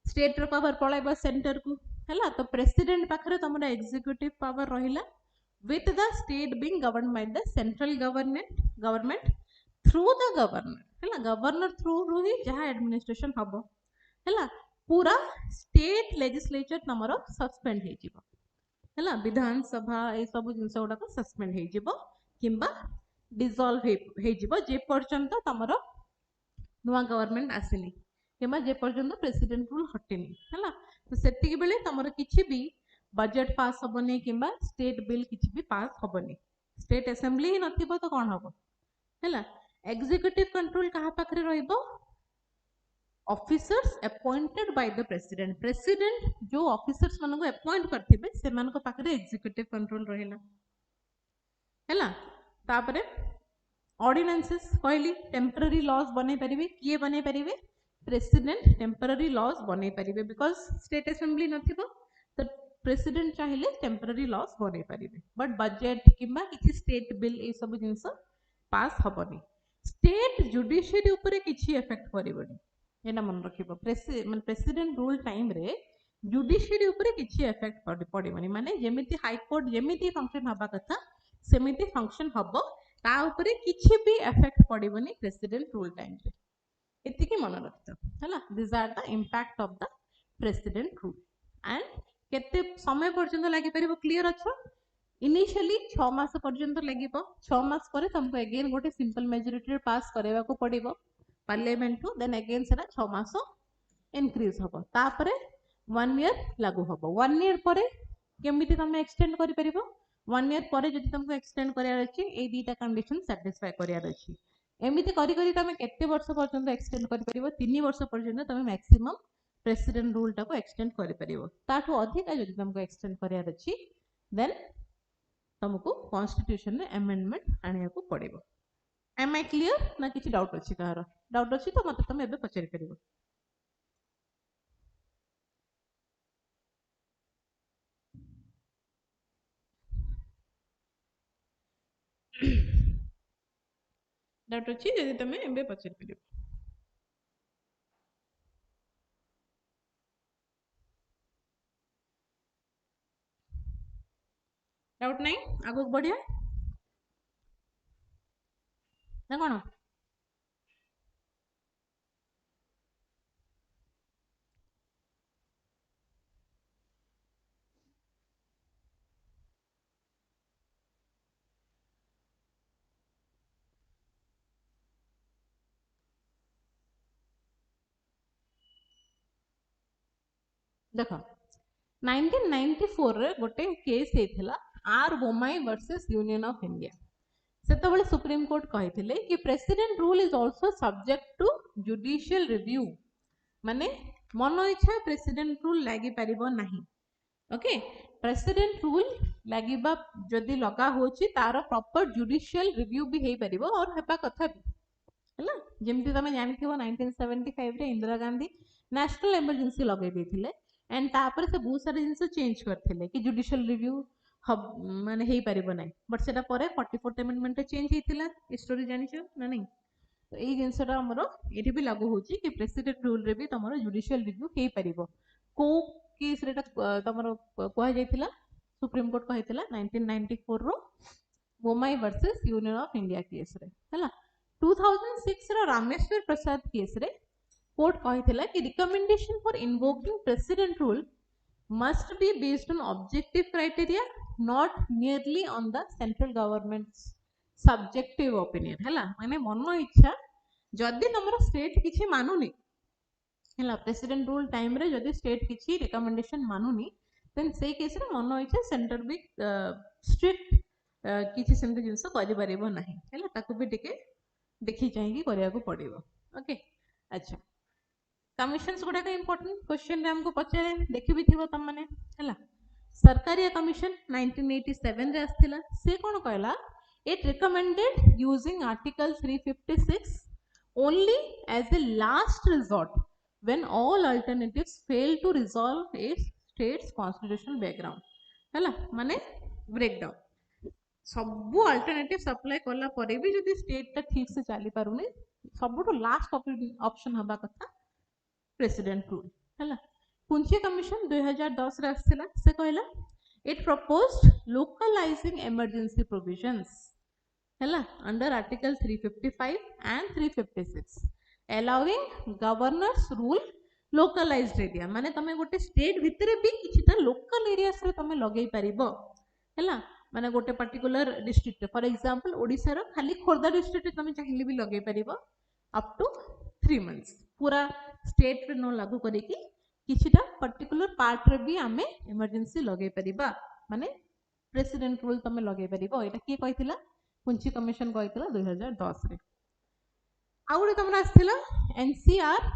स्टेट रो पावर पळाइबो सेंटर को हैला। तो प्रेसिडेंट पाखरे तमरा एग्जीक्यूटिव पावर रहिला with the state being governed by the central government through the governor हैला। गवर्नर थ्रू रू ही जहा एडमिनिस्ट्रेशन हबो हैला पूरा स्टेट लेजिस्लेचर तमरो सस्पेंड हे जिवो हैला। विधानसभा ए सब जिंस गुडा को सस्पेंड हे जिवो किंबा डिसॉल्व हे जिवो जे पर्यंत तमरो नुआ गवर्नमेंट आसीनी किमा जे पर्यंत प्रेसिडेंट रूल हटिनी हैला। तो सेतिक बेले तमरो किछि भी बजट पास हबनी किमा स्टेट बिल किछि भी पास हबनी, स्टेट असेंबली ही नथिबो तो कोन हबो हैला। एग्जीक्यूटिव कंट्रोल कहा पाखरे रहइबो, officers appointed by the president, president जो ऑफिसर्स मानको अपॉइंट करथिबे से मानको पाखरे एग्जीक्यूटिव कंट्रोल रहिला हैला। तापरे ऑर्डिनेंसेस कहली टेम्पररी लॉज बनै परिबे, किए बनै परिबे, प्रेसिडेंट टेम्पररी लॉज बनै परिबे बिकॉज स्टेट असेंबली नथिबो तो प्रेसिडेंट चाहिले टेम्पररी लॉज बनै परिबे। बट बजट किबा किछि स्टेट बिल ए सब जिंस पास हबनी। स्टेट जुडिशियरी ऊपर किछि इफेक्ट परिबनी, एना मन रखिबो। प्रेसिडेंट रूल टाइम रे जुडिशियरी ऊपर किछि इफेक्ट पड़िबनी, माने जेमिति हाई कोर्ट जेमिति फंक्शन हबा कथा सेमिति फंक्शन हबो, ता ऊपर किछि भी इफेक्ट पड़िबनी प्रेसिडेंट रूल टाइम रे, एति की मन रखतो हला। This are the impact of the president rule and केते समय पर्यंत लागि परिबो क्लियर अछो। इनिशियली 6 मास पर्यंत लागिबो, 6 मास पर तुमको अगेन गोटे सिंपल मेजॉरिटी पास करेवा को पड़िबो पार्लियामेंट टू, देन अगेन सेना 6 मास इंक्रीज हबो, तापरे 1 ईयर लागू हबो। 1 ईयर परे केमिति तुम एक्सटेंड करि परिबो, 1 ईयर परे जदि तुमको एक्सटेंड करियार अछि ए दीटा कंडीशन सैटिस्फाई करियार अछि, एमिति करि करि तुम केते वर्ष पर्यंत एक्सटेंड करि परिबो, 3 वर्ष पर्यंत तुम मैक्सिमम प्रेसिडेंट रूल टाको एक्सटेंड करि परिबो। ताठो अधिक जदि तुमको एक्सटेंड करियार अछि देन तुमको कॉन्स्टिट्यूशन में अमेंडमेंट आनिया को पड़ेबो। एम आई क्लियर ना किछि डाउट अछि कहारो? डाउट अछि तो मते तुम एबे पचारि परिबो। डाउट अछि जदि तुम एबे पचारि परिबो। डाउट नहीं आगो बढ़िया ना कोन? देखो 1994 रे गोटे केस हेथिला R Bommai versus union of India. सेतबेले सुप्रीम कोर्ट कहिथिले कि president rule is also subject to judicial review, माने मन इच्छा प्रेसिडेंट रूल लागि परिबो नाही। ओके, प्रेसिडेंट रूल लागिबा जदि लगा होची तार प्रॉपर जुडिशियल रिव्यू भी हेई परिबो और हेबा कथा भी हैला। जेमति तमे जानिथिबो 1975 रे इंदिरा गांधी नेशनल इमरजेंसी लगे देथिले एंड तापर से बहुत सारे जिंस चेंज करथिले कि जुडिशियल रिव्यू माने हेई परिबो नाही, बट सेटा परे 44th अमेंडमेंट रे चेंज हेतिला, स्टोरी जानिछो ना नहीं। तो एई जिंसटा हमरो एठी भी लागू होची कि प्रेसिडेंट रूल रे भी तमरो जुडिशियल रिव्यू हेई परिबो। को केस रेटा तमरो कोहा जायतिला सुप्रीम कोर्ट कहितिला 1994 रो Bommai versus union of India case रे हैला। 2006 रो रामेश्वर प्रसाद केस रे कोर्ट कहितिला कि recommendation for invoking president rule must be based on objective criteria, not merely on the central government's subjective opinion हैला। माने मन इच्छा जदि तमरो स्टेट किछि मानुनी हैला, प्रेसिडेंट रूल टाइम रे जदि स्टेट किछि रिकमेंडेशन मानुनी देन से केस रे मन इच्छा सेंटर भी स्ट्रिक्ट किछि सेमते जिंस करि परिबो नाही हैला, ताकू भी टिके देखि चाहिए करिया को पड़िबो। ओके अच्छा, कमिशंस गुडा का इंपोर्टेंट क्वेश्चन रे हमको पचारे देखि भी थिबो तम माने हैला। सरकारी कमिशन 1987 रे आस्थिला, से कोन कहला it recommended using article 356 only as a last resort when all alternatives fail to resolve a state's constitutional background हैला, माने ब्रेकडाउन सब अल्टरनेटिव अप्लाई कला परे भी जदि स्टेट ता ठीक से चली पारुनी सबुठो लास्ट ऑप्शन हबा कथा प्रेसिडेंट रूल हैला। पुंची कमिशन 2010 रे आस्थिला, से कहला इट प्रपोज्ड लोकलाइजिंग इमरजेंसी प्रोविजंस हैला under article 355 and 356 allowing governors rule localized area, माने तमे गोटे स्टेट भितरे भी किछिटा लोकल एरिया से तमे लगेई परिबो हैला। माने गोटे particular district for example Odisha रो खाली खोर्धा डिस्ट्रिक्ट तुम चाहिए भी लगे परिबो अप टू 3 मंथ्स पूरा स्टेट रे न लागू करिकी किछिटा पर्टिकुलर पार्ट रे भी आमे इमरजेंसी लगे परिबा माने प्रेसिडेंट रूल तुम लगे परिबो एटा के कहितला पुंची कमिशन कहितला 2010 रे आउरे तुमरा आस्थिला NCR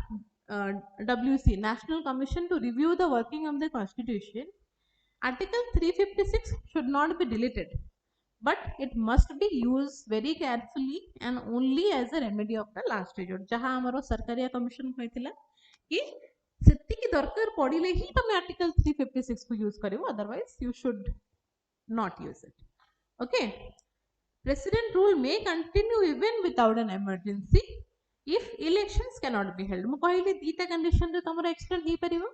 WC national commission to review the working of the constitution Article 356 should not be deleted, but it must be used very carefully and only as a remedy of the last resort. जहाँ हमारो Sarkaria commission कहतिला कि सेति की दरकार पड़िले ही तमे article 356 को use करिवो otherwise you should not use it. Okay. President rule may continue even without an emergency if elections cannot be held. मु कहली दीटा कंडीशन रे तमरो एक्सटेंड ही परिवो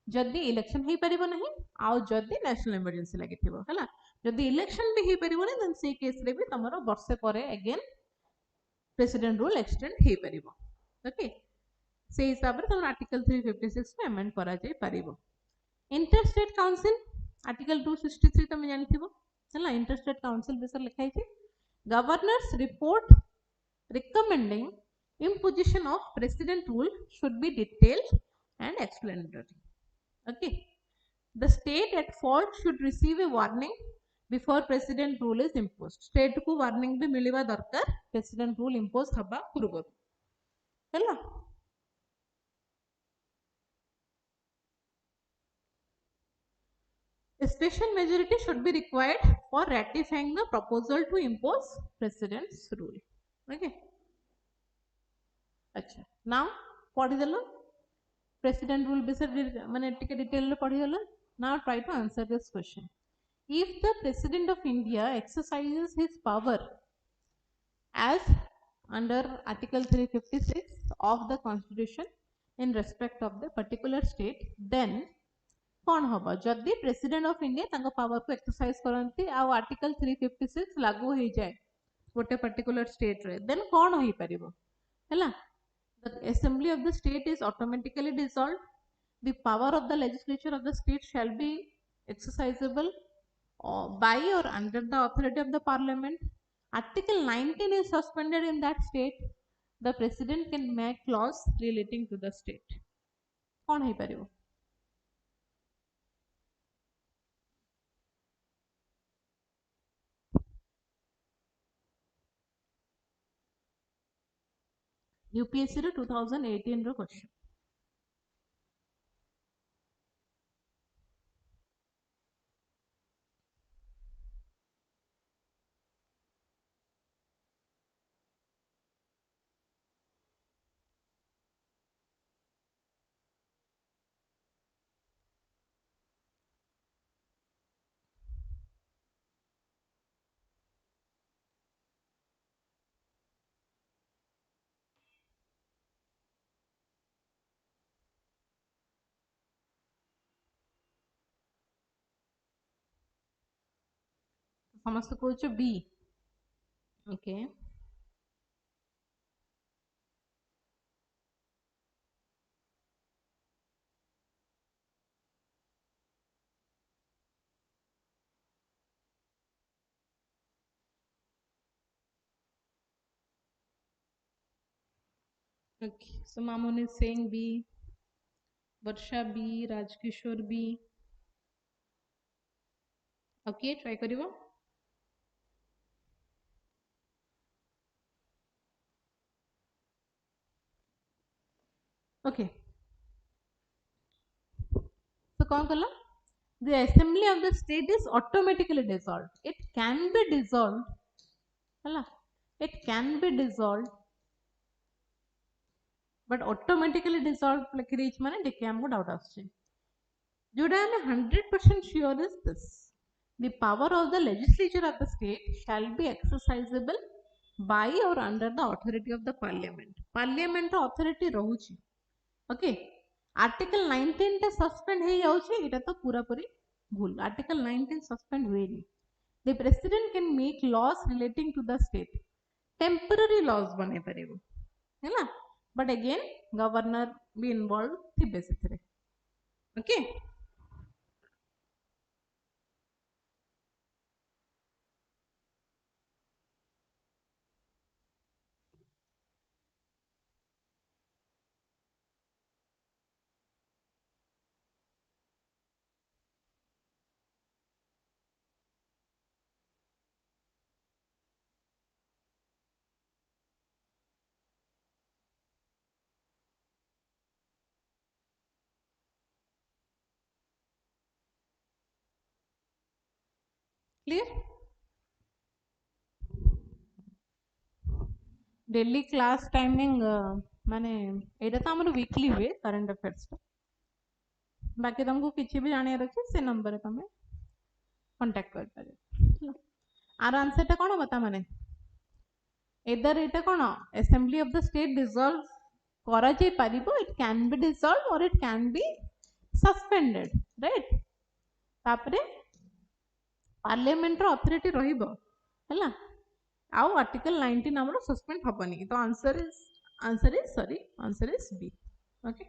जदि इलेक्शन ही परिबो नहीं आउ जदि नेशनल इमरजेंसी लागिथिबो हला जदि इलेक्शन भी ही परिबो नहीं देन से केस रे भी तमरो वर्षे परे अगेन प्रेसिडेंट रूल एक्सटेंड ही परिबो ओके से हिसाब रे तमरो आर्टिकल 356 में अमेंड करा जाय परिबो इंटरस्टेट काउंसिल आर्टिकल 263 तमे जानिथिबो हला इंटरस्टेट काउंसिल बिसर लिखाइ छै governors report recommending imposition of president rule should be detailed and explanatory. Okay, the state at fault should receive a warning before president rule is imposed. State को warning भी मिलिवा दरकार president rule impose हबा पूर्व हैला a special majority should be required for ratifying the proposal to impose president's rule. Okay, अच्छा now पढ़ी देलो president rule बिसर माने टिके डिटेल रे पढ़ी देलो now try to answer this question. If the president of India exercises his power as under article 356 of the constitution in respect of the particular state then कौन होबा जदि प्रेसिडेंट ऑफ इंडिया तांको power को exercise करंती आ article 356 लागू हो जाए गोटे particular state रे देन कौन होई परिबो हैला the assembly of the state is automatically dissolved. The power of the legislature of the state shall be exercisable by or under the authority of the parliament. Article 19 is suspended in that state. The president can make laws relating to the state. कौन है परिबो UPSC रो 2018 रो question समस्त कोच B okay okay so Mamun is saying B Varsha B Rajkishore B okay try करिवो okay so कौन कला the assembly of the state is automatically dissolved it can be dissolved हला it can be dissolved but automatically dissolved like reach माने देखिए हमको doubt आछे जोड़ा हमें 100% sure is this the power of the legislature of the state shall be exercisable by or under the authority of the parliament रो authority रहउची okay article 19 टा suspend हे जाउची एटा तो पूरा पूरी भूल आर्टिकल 19 सस्पेंड हुएनी the president can make laws relating to the state temporary laws बने परिबो हैला बट अगेन गवर्नर भी इन्वॉल्व थिबे सेथरे okay clear daily class timing माने एटा तो हमर वीकली हुए करंट अफेयर्स बाकी तुमको किसी भी जानियार अच्छे से नंबर तुम कांटेक्ट कर पारे आर आंसर टा कौन बता माने एदर एटा कौन assembly of the state dissolve करा जाय परिबो इट कैन बी डिसॉल्व और it can be suspended right तापरे पार्लियामेंट रो अथॉरिटी रहिबो हैला आउ आर्टिकल 19 हमरो सस्पेंड हबनी तो answer is B okay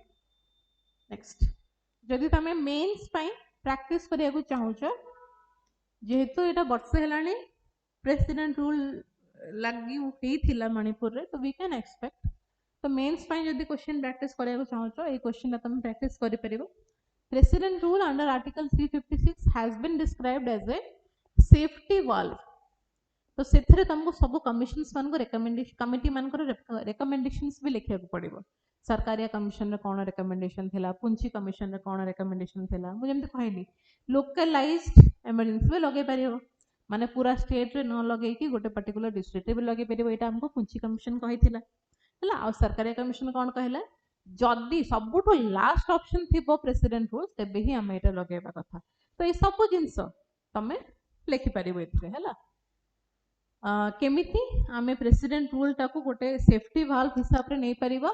next जदि तमे मेंस पई प्रैक्टिस करिया को चाहूछ जेहेतु एटा वर्ष हेलानी प्रेसिडेंट रूल लगी ही थिला मणिपुर रे तो वी कैन एक्सपेक्ट तो मेंस पई जदि क्वेश्चन प्रैक्टिस करिया को चाहूछ ए क्वेश्चन तमे प्रैक्टिस करि परिबो president rule under article 356 has been described as a safety valve तो सेथरे तुमको सब कमिशन्स मान को रिकमेंडेशन कमिटी मान को रिकमेंडेशंस भी लिखिया को पड़िबो सरकारिया कमिशन रे कोन रिकमेंडेशन थिला पुंची कमिशन रे कोन रिकमेंडेशन थिला मु जेमते कहली लोकलाइज्ड इमरजेंसी भी लगे परिबो माने पूरा स्टेट रे न लगे कि गोटे पर्टिकुलर डिस्ट्रिक्ट रे भी लगे परिबो एटा हमको पुंची कमिशन कहिथिला हला आ सरकारिया कमिशन कोन कहला जदी सबुठो लास्ट ऑप्शन थिबो प्रेसिडेंट रूल तबे ही हम एटा लगेबा कथा तो ए सब जिंस तमे लिखि परिबो एथे हला केमिति आमे प्रेसिडेंट रूल टाको गोटे सेफ्टी वाल्व हिसाब रे नै परिबा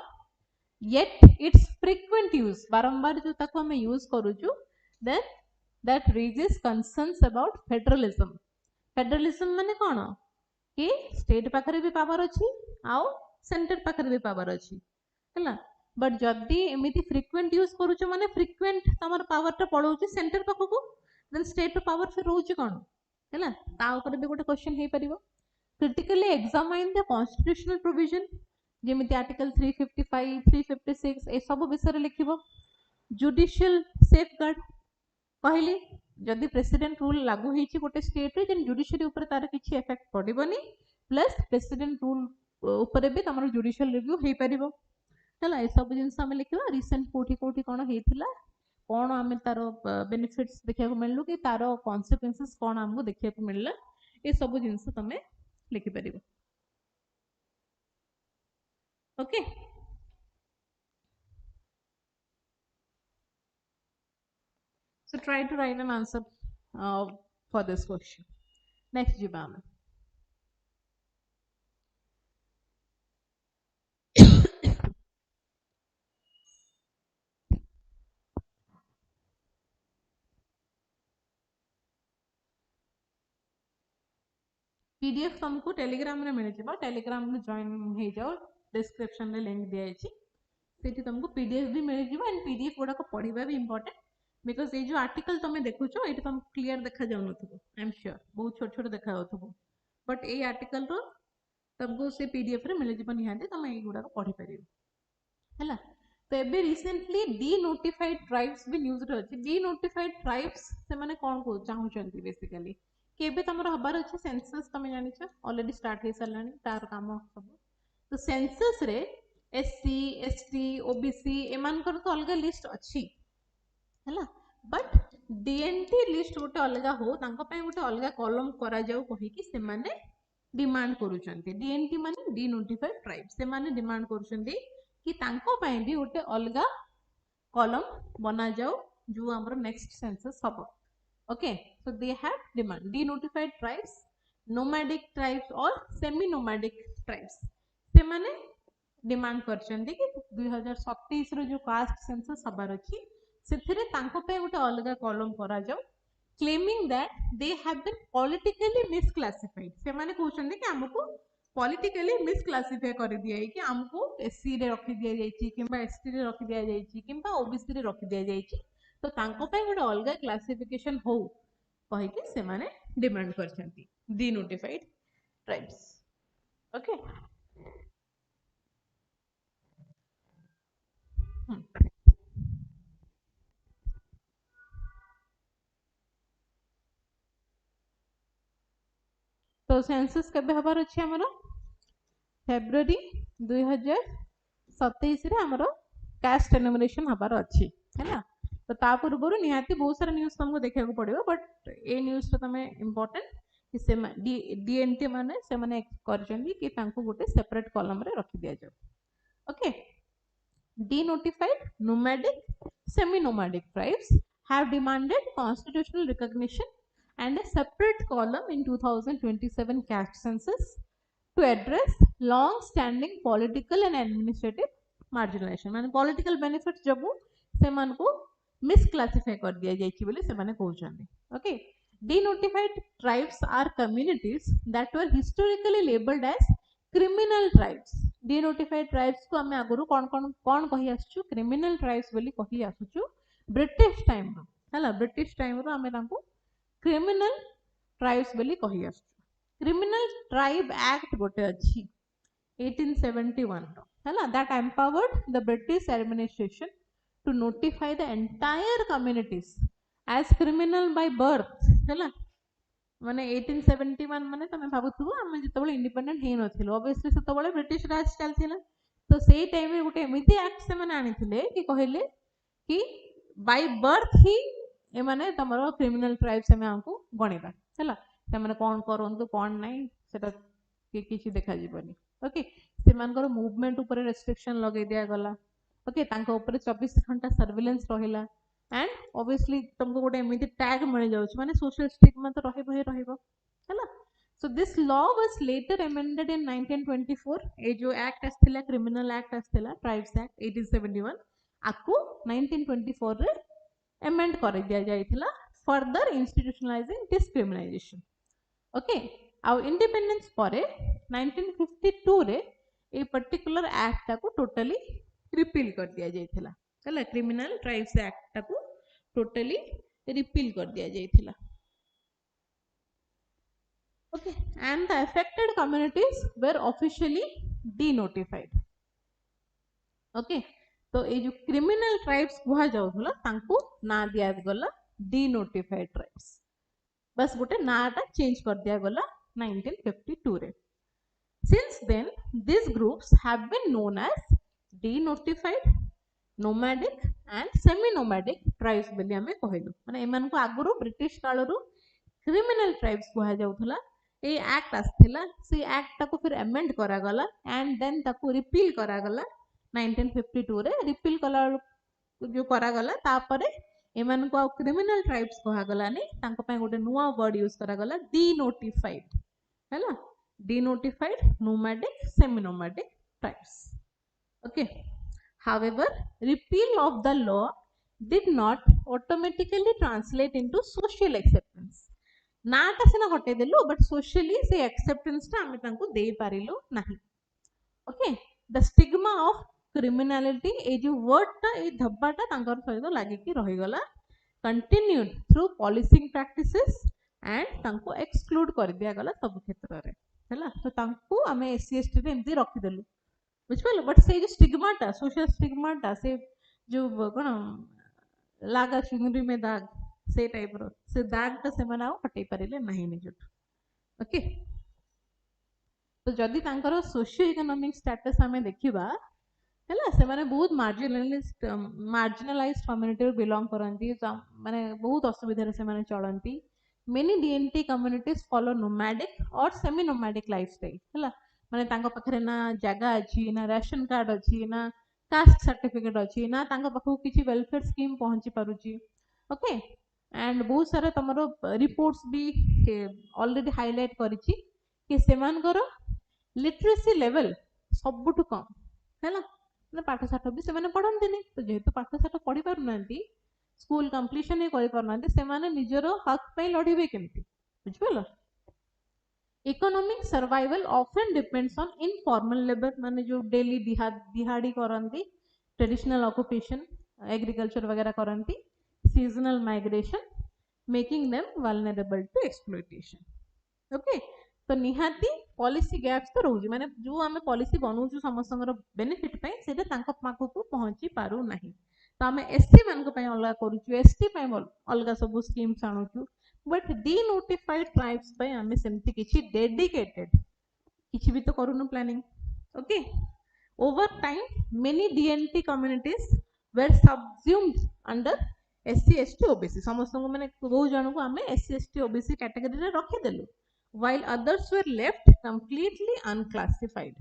येट इट्स फ्रीक्वेंट यूज बारंबार जो ताको हमें यूज करूछु then that raises concerns about federalism माने कोन कि स्टेट पाखरे भी पावर अछि आउ सेंटर पाखरे भी पावर अछि हला बट जदी एमिति फ्रीक्वेंट यूज करूछु माने फ्रीक्वेंट तमर पावर टा पळौछि सेंटर पाखको देन स्टेट पावर से रहउछि कोन हला ता ऊपर भी गोटे क्वेश्चन हे परिबो critically examine the constitutional provision जेमिति आर्टिकल 355 356 ए सब विषय लिखिबो जुडिशियल सेफगार्ड कहली जदि प्रेसिडेंट रूल लागू हेछि गोटे स्टेट रे जन जुडिशियरी ऊपर तार किछि इफेक्ट पडिबोनी प्लस प्रेसिडेंट रूल ऊपर भी तमरो जुडिशियल रिव्यू हे परिबो हला ए सब जिंस हम लिखिबा रिसेंट कोठी कोठी कोन हेथिला कोन हमें तारो बेनिफिट्स देखिया को मिललु कि तारो कॉन्सिक्वेंसेस कोन हमको देखिया को मिलला ए सब जिंस तमे लिखि परिबो okay so try to write an answer for this question next jibam PDF तुमको टेलीग्राम रे मिल जिबा टेलीग्राम में जॉइन हे जाओ डिस्क्रिप्शन रे लिंक दिया अछि सेठी तुमको पीडीएफ भी मिल जिबा एंड पीडीएफ गुडा को पढिबा भी इंपोर्टेंट बिकॉज़ ये जो आर्टिकल तुम देखुछो एठी तुम क्लियर देखा जाउ नथबो आई एम श्योर बहुत छोट छोट देखा होथबो बट ए आर्टिकल रो तुमको से पीडीएफ रे मिल जिबा निहाते तुम ए गुडा को पढि परिबो हला तो एबे रिसेंटली डिनोटिफाइड ट्राइब्स भी न्यूज रे अछि डिनोटिफाइड ट्राइब्स से माने कोन को चाहू चंती बेसिकली केबे तमरो हबार अछि सेंसस तमे जानि छ ऑलरेडी स्टार्ट हे सरलानी तार काम सब तो सेंसस रे एससी एसटी ओबीसी एमान कर तो अलग लिस्ट अछि हला बट डीएनटी लिस्ट गोटे अलग हो तांको पय गोटे अलग कॉलम करा जाऊ कहि कि से माने डिमांड करूचंती डीएनटी माने डिनोटिफाइड ट्राइब से माने डिमांड करूचंती कि तांको पय भी गोटे अलग कॉलम बना जाऊ जो हमर नेक्स्ट सेंसस हबो okay so they have demand denotified tribes nomadic tribes or semi nomadic tribes से माने डिमांड करचंदी कि 2027 रो जो कास्ट सेंसस हबार अछि सेथिरे तांको पे गोटे अलग कॉलम करा जाऊ claiming that they have been politically misclassified से माने कहउचंदी कि हमको पॉलिटिकली मिसक्लासिफाई कर दिया है कि हमको एससी रे रखि दिया जायछि किबा एसटी रे रखि दिया जायछि किबा ओबीसी रे रखि दिया जायछि तो तांको पे गोटे अलग क्लासिफिकेशन हो कहि कि से माने डिमांड करछंती डिनोटिफाइड ट्राइब्स ओके तो सेंसस केबे हबार अछि हमरो फेब्रुअरी 2027 रे हमरो कास्ट एनुमरेशन हबार अछि हैना तो ता पूर्व निहाती बहुत सारा न्यूज तुमको देखा पड़ो बट ए न्यूज तो तुम इम्पोर्टेंट कि से डीएनटी माने से माने करजंदी कि तांको गोटे सेपरेट कॉलम रे रखि दिया जाओ okay denotified nomadic semi-nomadic tribes have demanded constitutional recognition and a separate column in 2027 caste census to address long-standing political and administrative marginalization माने political benefits जबु से मान को misclassify कर दिया जाइछि बोले से माने कहउछन्ती okay denotified tribes are communities that were historically labeled as criminal tribes denotified tribes को हमें आगुरु कौन कहि आसछु criminal tribes बोली कहि आसुछु ब्रिटिश टाइम रो हला ब्रिटिश टाइम रो हमें तांको criminal tribes बोली कहि आसछु criminal tribe act गोटे अछि 1871 रो हला that empowered the British administration to notify the entire communities as criminal by birth हला माने 1871 माने तमे भाबुथुबो हम जतबळे इंडिपेंडेंट हे नथिलो ऑब्वियसली सतबळे ब्रिटिश राज चलथिला तो सेही टाइम रे गुटे एमिति एक्ट से माने आनिथिले कि कहिले कि बाय बर्थ ही ए माने तमरो क्रिमिनल ट्राइब्स में हमको गणिबा हला से माने कोन करंतु कोन नै सेटा कि किछि देखा जिवनी ओके से मानकर मूवमेंट ऊपर रेस्ट्रिक्शन लगे दिया गला ओके तांको ऊपर 24 घंटा सर्विलेंस रहिला एंड ऑब्वियसली तुमको गोटे एमिति टैग मिल जाउछ माने सोशल स्टिग्मा तो रहइबो हैला so this law was later amended in 1924 ए जो एक्ट आस्थिला क्रिमिनल एक्ट आस्थिला ट्राइब्स एक्ट 1871 आकु 1924 रे अमेंड कर दिया जाइथिला फर्दर इंस्टीट्यूशनलाइजिंग डिस्क्रिमिनेशन ओके आ इंडिपेंडेंस परे 1952 रे ए पर्टिकुलर एक्ट को टोटली रिपील कर दिया जाइथिला हला क्रिमिनल ट्राइब्स एक्ट को टोटली रिपील कर दिया जाइथिला okay and the affected communities were officially denotified okay तो ए जो क्रिमिनल ट्राइब्स कुहा जाउथला तांको ना दिया गला डीनोटिफाइड ट्राइब्स बस गोटे नाटा चेंज कर दिया गला 1952 रे since then these groups have been known as denotified nomadic and semi nomadic tribes बोली हमें कहलु माने एमान को आगुरु ब्रिटिश कालरु क्रिमिनल ट्राइब्स कहा जाउथला ए एक्ट आस्थिला से एक्ट को फिर अमेंड करा गला एंड देन ताको रिपील करा गला 1952 रे रिपील कला जो करा गला तापरे एमान को क्रिमिनल ट्राइब्स कहा गला नै तांको पय गोटे नुवा वर्ड यूज करा गला डीनोटिफाइड हैला denotified nomadic semi-nomadic tribes okay however repeal of the law did not automatically translate into social acceptance नाटा सिना हटे देलु बट सोशली से एक्सेप्टेंस ता हमें तांको दे पारिलो नाही okay the stigma of criminality ए जो वर्ड ता ए धब्बाटा तांकर सहित लागि कि रहि गला continued through policing practices and तांको एक्सक्लूड कर दिया गला सब क्षेत्र रे हैला तो तांको हमें एससी एसटी रे एमती रखि देलु बुझिपालो बट से जो स्टिग्माटा सोशल स्टिग्माटा से जो कोन लागा चुनरी में दाग से टाइप रो से दागटा से मना हटै परिले नाही निजट ओके तो जदी तांकर सोशियो इकोनॉमिक स्टेटस हमें देखिबा हैला से माने बहुत मार्जिनलाइज्ड कम्युनिटी रे बिलोंग करंती माने बहुत असुविधा रे से माने चलंती many DNT communities follow nomadic or semi nomadic lifestyle हैला माने तांको पखरे ना जगह अछि ना रेशन कार्ड अछि ना कास्ट सर्टिफिकेट अछि ना तांको पखु किछि वेलफेयर स्कीम पहुंची पारुची ओके एंड बहुत सारा तमरो रिपोर्ट्स भी ऑलरेडी हाईलाइट करिछि कि सेमान करो लिटरेसी लेवल सबुटु कम हैला ना पाठ साठ भी से माने पढंती नै तो जेहेतु पाठ साठ पढी पारु नांती स्कूल कंप्लीशन ही करि परनांती से माने निजरो हक पे लढिबे केमती बुझिबलो economic survival often depends on informal labour माने जो डेली दिहाड़ी करंती ट्रेडिशनल ऑक्युपेशन एग्रीकल्चर वगैरह करंती seasonal migration making them vulnerable to exploitation okay तो निहाती पॉलिसी गैप्स तो रहउजी माने जो हमें पॉलिसी बनउछु समस्तंगर बेनिफिट पय सेटा तांको पाखु को पहुंची पारु नाही तो हमें एससी मान को पय अलगा करूछु एसटी पय अलगा सब स्कीम्स आणुछु बट डीनोटिफाइड ट्राइब्स पय हमें सेमति किछि डेडिकेटेड किछि भी तो करूनु planning okay over time many DNT communities were subsumed under SC ST OBC समस्त को माने बहुत जन को आम एससी एसटी ओबीसी कैटेगरी रखीदेलु while others were left completely unclassified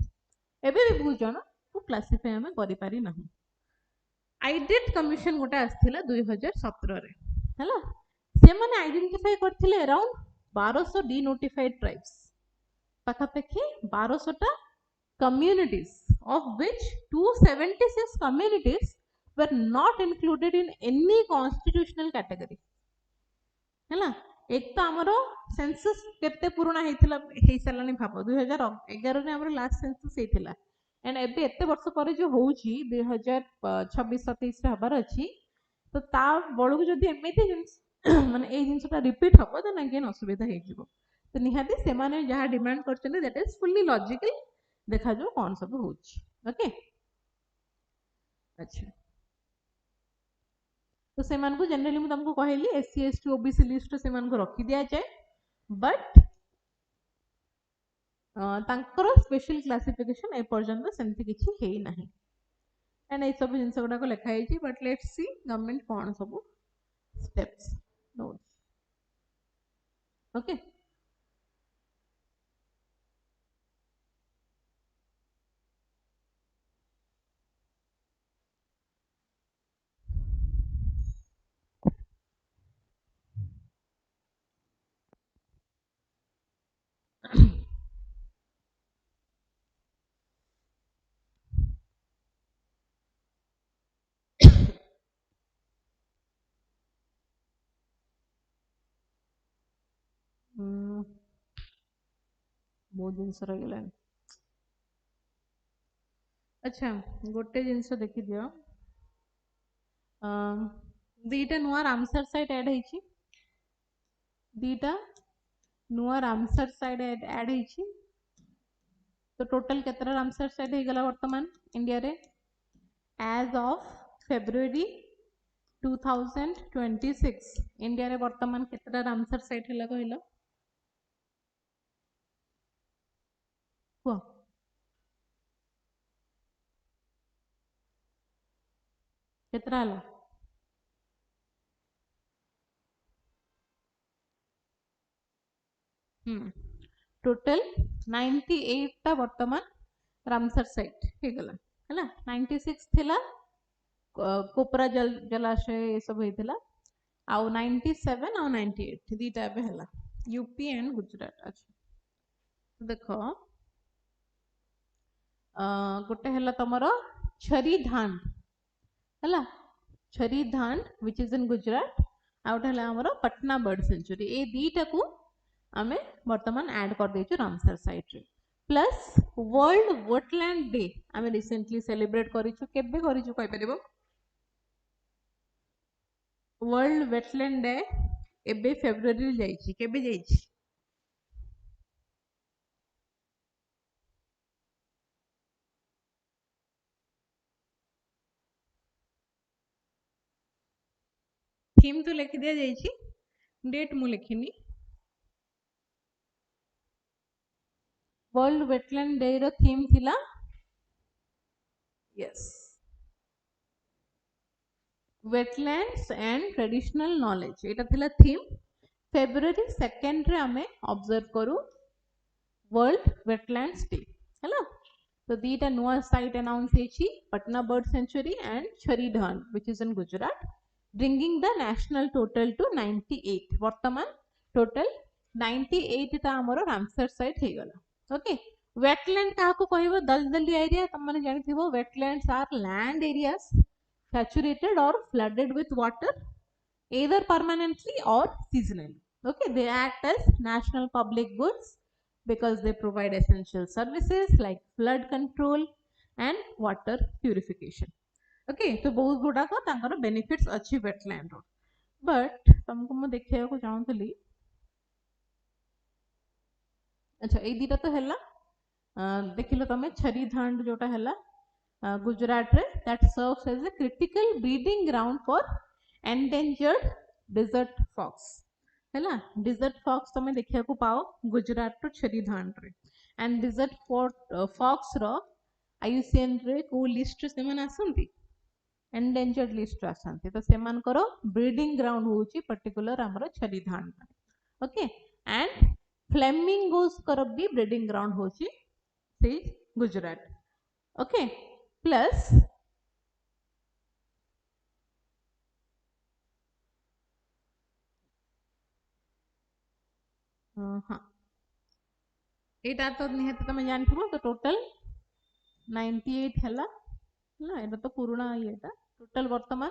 एबे भी बहुत जन को क्लासिफाई आम करि पारि नाही आइडेट कमिशन गोटे आसथिला 2017 रे हैला से माने आइडेंटिफाई करथिले अराउंड 1200 डिनोटिफाइड ट्राइब्स पाखापाखि 1200 टा communities of which 276 communities were not included in any constitutional category हैला एक तो हमरो सेंसस केते पुराना हेतिला हे सालानी भाबो 2011 रे हमरो लास्ट सेंसस हेतिला एंड एबे एते वर्ष पर जो होउची 2026 27 रे हबार अछि तो ता बळु को जदी एमिति माने ए जिंसटा रिपीट हबो त अगेन असुविधा हे जिवो तो निहाती से माने जहा डिमांड करछन दैट इज फुल्ली लॉजिकल देखा जो कौन सब होउची ओके अच्छा तो से मान को जनरली मु तुमको कहली एससी एसटी ओबीसी लिस्ट से मान को रखी दिया जाए बट तांकर स्पेशल क्लासिफिकेशन ए पर्यंत सेमति किछि हेई नाही एंड ए सब जिंस गुडा को लिखा है बट लेट्स सी गवर्नमेंट कौन सब स्टेप्स नोट ओके बहुत जिनस रही अच्छा गोटे जिनस देखी दियो दीटा नुआ रामसर साइट ऐड है दीटा नुआ रामसर साइट ऐड है तो टोटल केतरा रामसर साइट हो गला वर्तमान इंडिया रे एज ऑफ फेब्रुअरी 2026 इंडिया रे वर्तमान केतरा रामसर साइट हला कहलो को केतरा हला टोटल 98 टा वर्तमान रामसर साइट हो गला हला 96 थिला कोपरा जलाशय ये सब होइतिला आउ 97 आउ 98 दीटा बे हला यूपी एंड गुजरात अच्छा देखो गोटे हला तमरो छरी धान हला छरी धान which is in Gujarat out हला हमरो पटना बर्ड सेंचुरी ए दीटा को आमे वर्तमान ऐड कर देछु रामसर साइट रे प्लस वर्ल्ड वेटलैंड डे आमे रिसेंटली सेलिब्रेट करिछु केबे करिछु कहि परबो वर्ल्ड वेटलैंड डे एबे फेब्रुअरी रे जाईछि केबे जाईछि थीम तो लिखि दिया जाईछि डेट मु लिखिनी वर्ल्ड वेटलैंड डे रो थीम थिला yes wetlands and traditional knowledge एटा थिला थीम फेब्रुअरी 2 रे हमें ऑब्जर्व करू वर्ल्ड वेटलैंड्स डे हैला तो दीटा नुआ साइट अनाउंस हेछि Patna bird sanctuary and Chhari Dhand which is in Gujarat bringing the national total to 98 वर्तमान टोटल 98 टा हमरो रामसर साइट हे गला ओके वेटलैंड का को कहबो दलदली एरिया तुम माने जानि थिबो wetlands are land areas saturated or flooded with water either permanently or seasonally okay they act as national public goods because they provide essential services like flood control and water purification okay तो बहुत गुडा को तांकर benefits अच्छी wetland row but तुमको मु देखिया को चाहतली अच्छा ए दीटा तो हैला देखिलो तमे छरी धांड जोटा हैला गुजरात रे that serves as a critical breeding ground for endangered desert fox हैला desert fox तमे देखिया को पाओ गुजरात रो छरीधान रे and desert fox row IUCN रे को लिस्ट से मन आसंती एंडेंजर्ड लिस्ट आसंती तो से मानकर ब्रीडिंग ग्राउंड होची पर्टिकुलर हमर छरी धान ओके एंड फ्लेमिंगोस कर भी ब्रीडिंग ग्राउंड होची से गुजरात ओके प्लस हाँ एटा तो निहत तुम जानथिबो तो टोटल 98 हला ना एटा तो पुराना येटा टोटल वर्तमान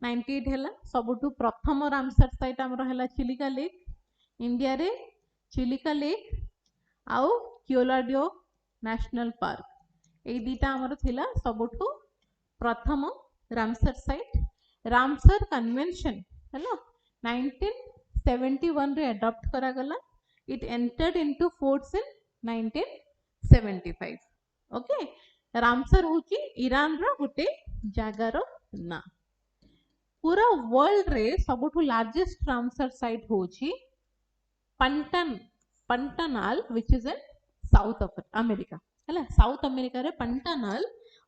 98 हला सबुठु प्रथम रामसर साइट हमर हला चिलिका लेक इंडिया रे चिलिका लेक आउ क्योलाडियो नेशनल पार्क ए दीटा हमर थिला सबुठु प्रथम रामसर साइट रामसर कन्वेंशन हला 1971 रे अडॉप्ट करा गला it entered into force in 1975 okay Ramsar होची ईरान रो गुटे जागार ना पूरा वर्ल्ड रे सबुठु लार्जेस्ट रामसर साइट होची Pantanal which is in South America हला साउथ अमेरिका रे पंटनाल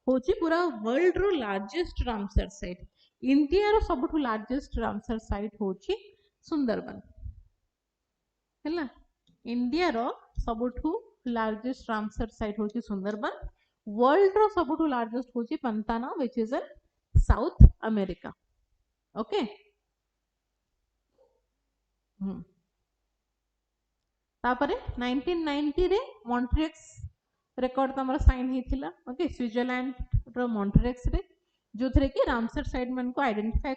होची पूरा वर्ल्ड रो लार्जेस्ट रामसर साइट इंडिया रो सबुठु लार्जेस्ट रामसर साइट होची सुंदरबन हला इंडिया रो सबुठु लार्जेस्ट रामसर साइट होची सुंदरबन वर्ल्ड रो सबुठु लार्जेस्ट होची Pantanal which is in South America okay तापरे 1990 रे मॉन्ट्रियक्स रेकॉर्ड तमरा साइन हिथिला ओके स्विट्जरलैंड रो मॉन्ट्रियक्स रे जोथरे कि रामसर साइट मन को आइडेंटिफाई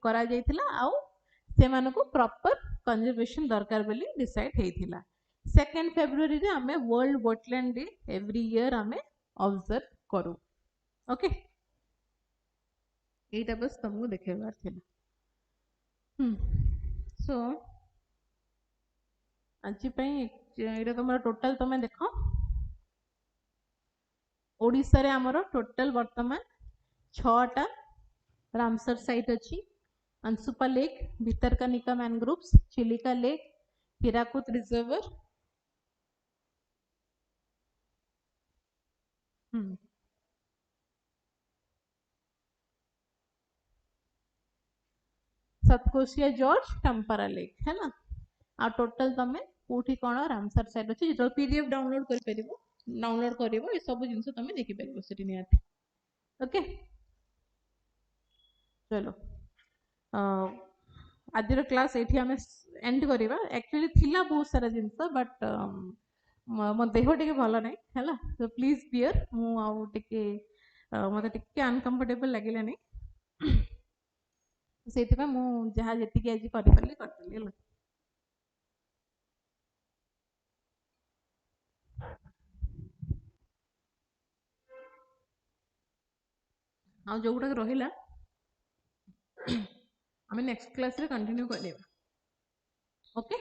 करा जायतिला आउ से मानको प्रॉपर कंजर्वेशन दरकार बोली डिसाइड हेथिला 2 फेब्रुअरी रे हमें world wetland day every year हमें ऑब्जर्व करू ओके एटा बस तुमको देखेबार थिला सो आज पई एटा तुमरा टोटल तमे देखो ओडिसा रे हमरो टोटल वर्तमान 6टा रामसर साइट अछि Ansupa lake Bhitarkanika mangroves Chilika lake Hirakud reservoir Satkosia gorge Tampara lake है ना आ टोटल तमे कोठी कोन रामसर साइट अछि जो पीडीएफ डाउनलोड कर परिबो डाउनलोड करिवो ए सब जिंस तमे देखि परिबो सेठी नियाती ओके चलो आज क्लास एठी हमें एंड करिवा एक्चुअली थिला बहुत सारा जिंस बट मो देह टिके भलो नै हैला सो प्लीज बियर मु आउ टिके मते टिके अनकंफर्टेबल लागिला नै सेठी पे मु जहा जेति के आज करि परली करतली हैला आ जो गुडा रहिला हमें नेक्स्ट क्लास रे कंटिन्यू करिवा okay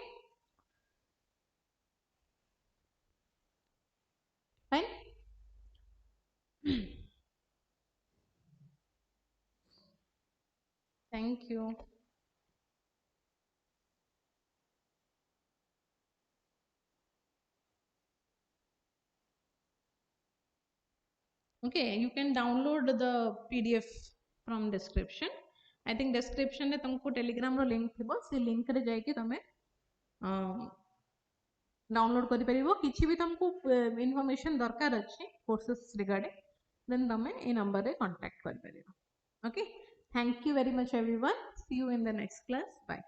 fine thank you okay you can download the pdf from description I think description रे तुमको telegram रो link थिबो से link रे जाई कि तमे डाउनलोड करि परिबो किछि भी तुमको इन्फॉर्मेशन दरकार अछि कोर्सेस रिगार्डिंग देन तमे ए नंबर रे कांटेक्ट करि परिबो okay thank you very much everyone see you in the next class bye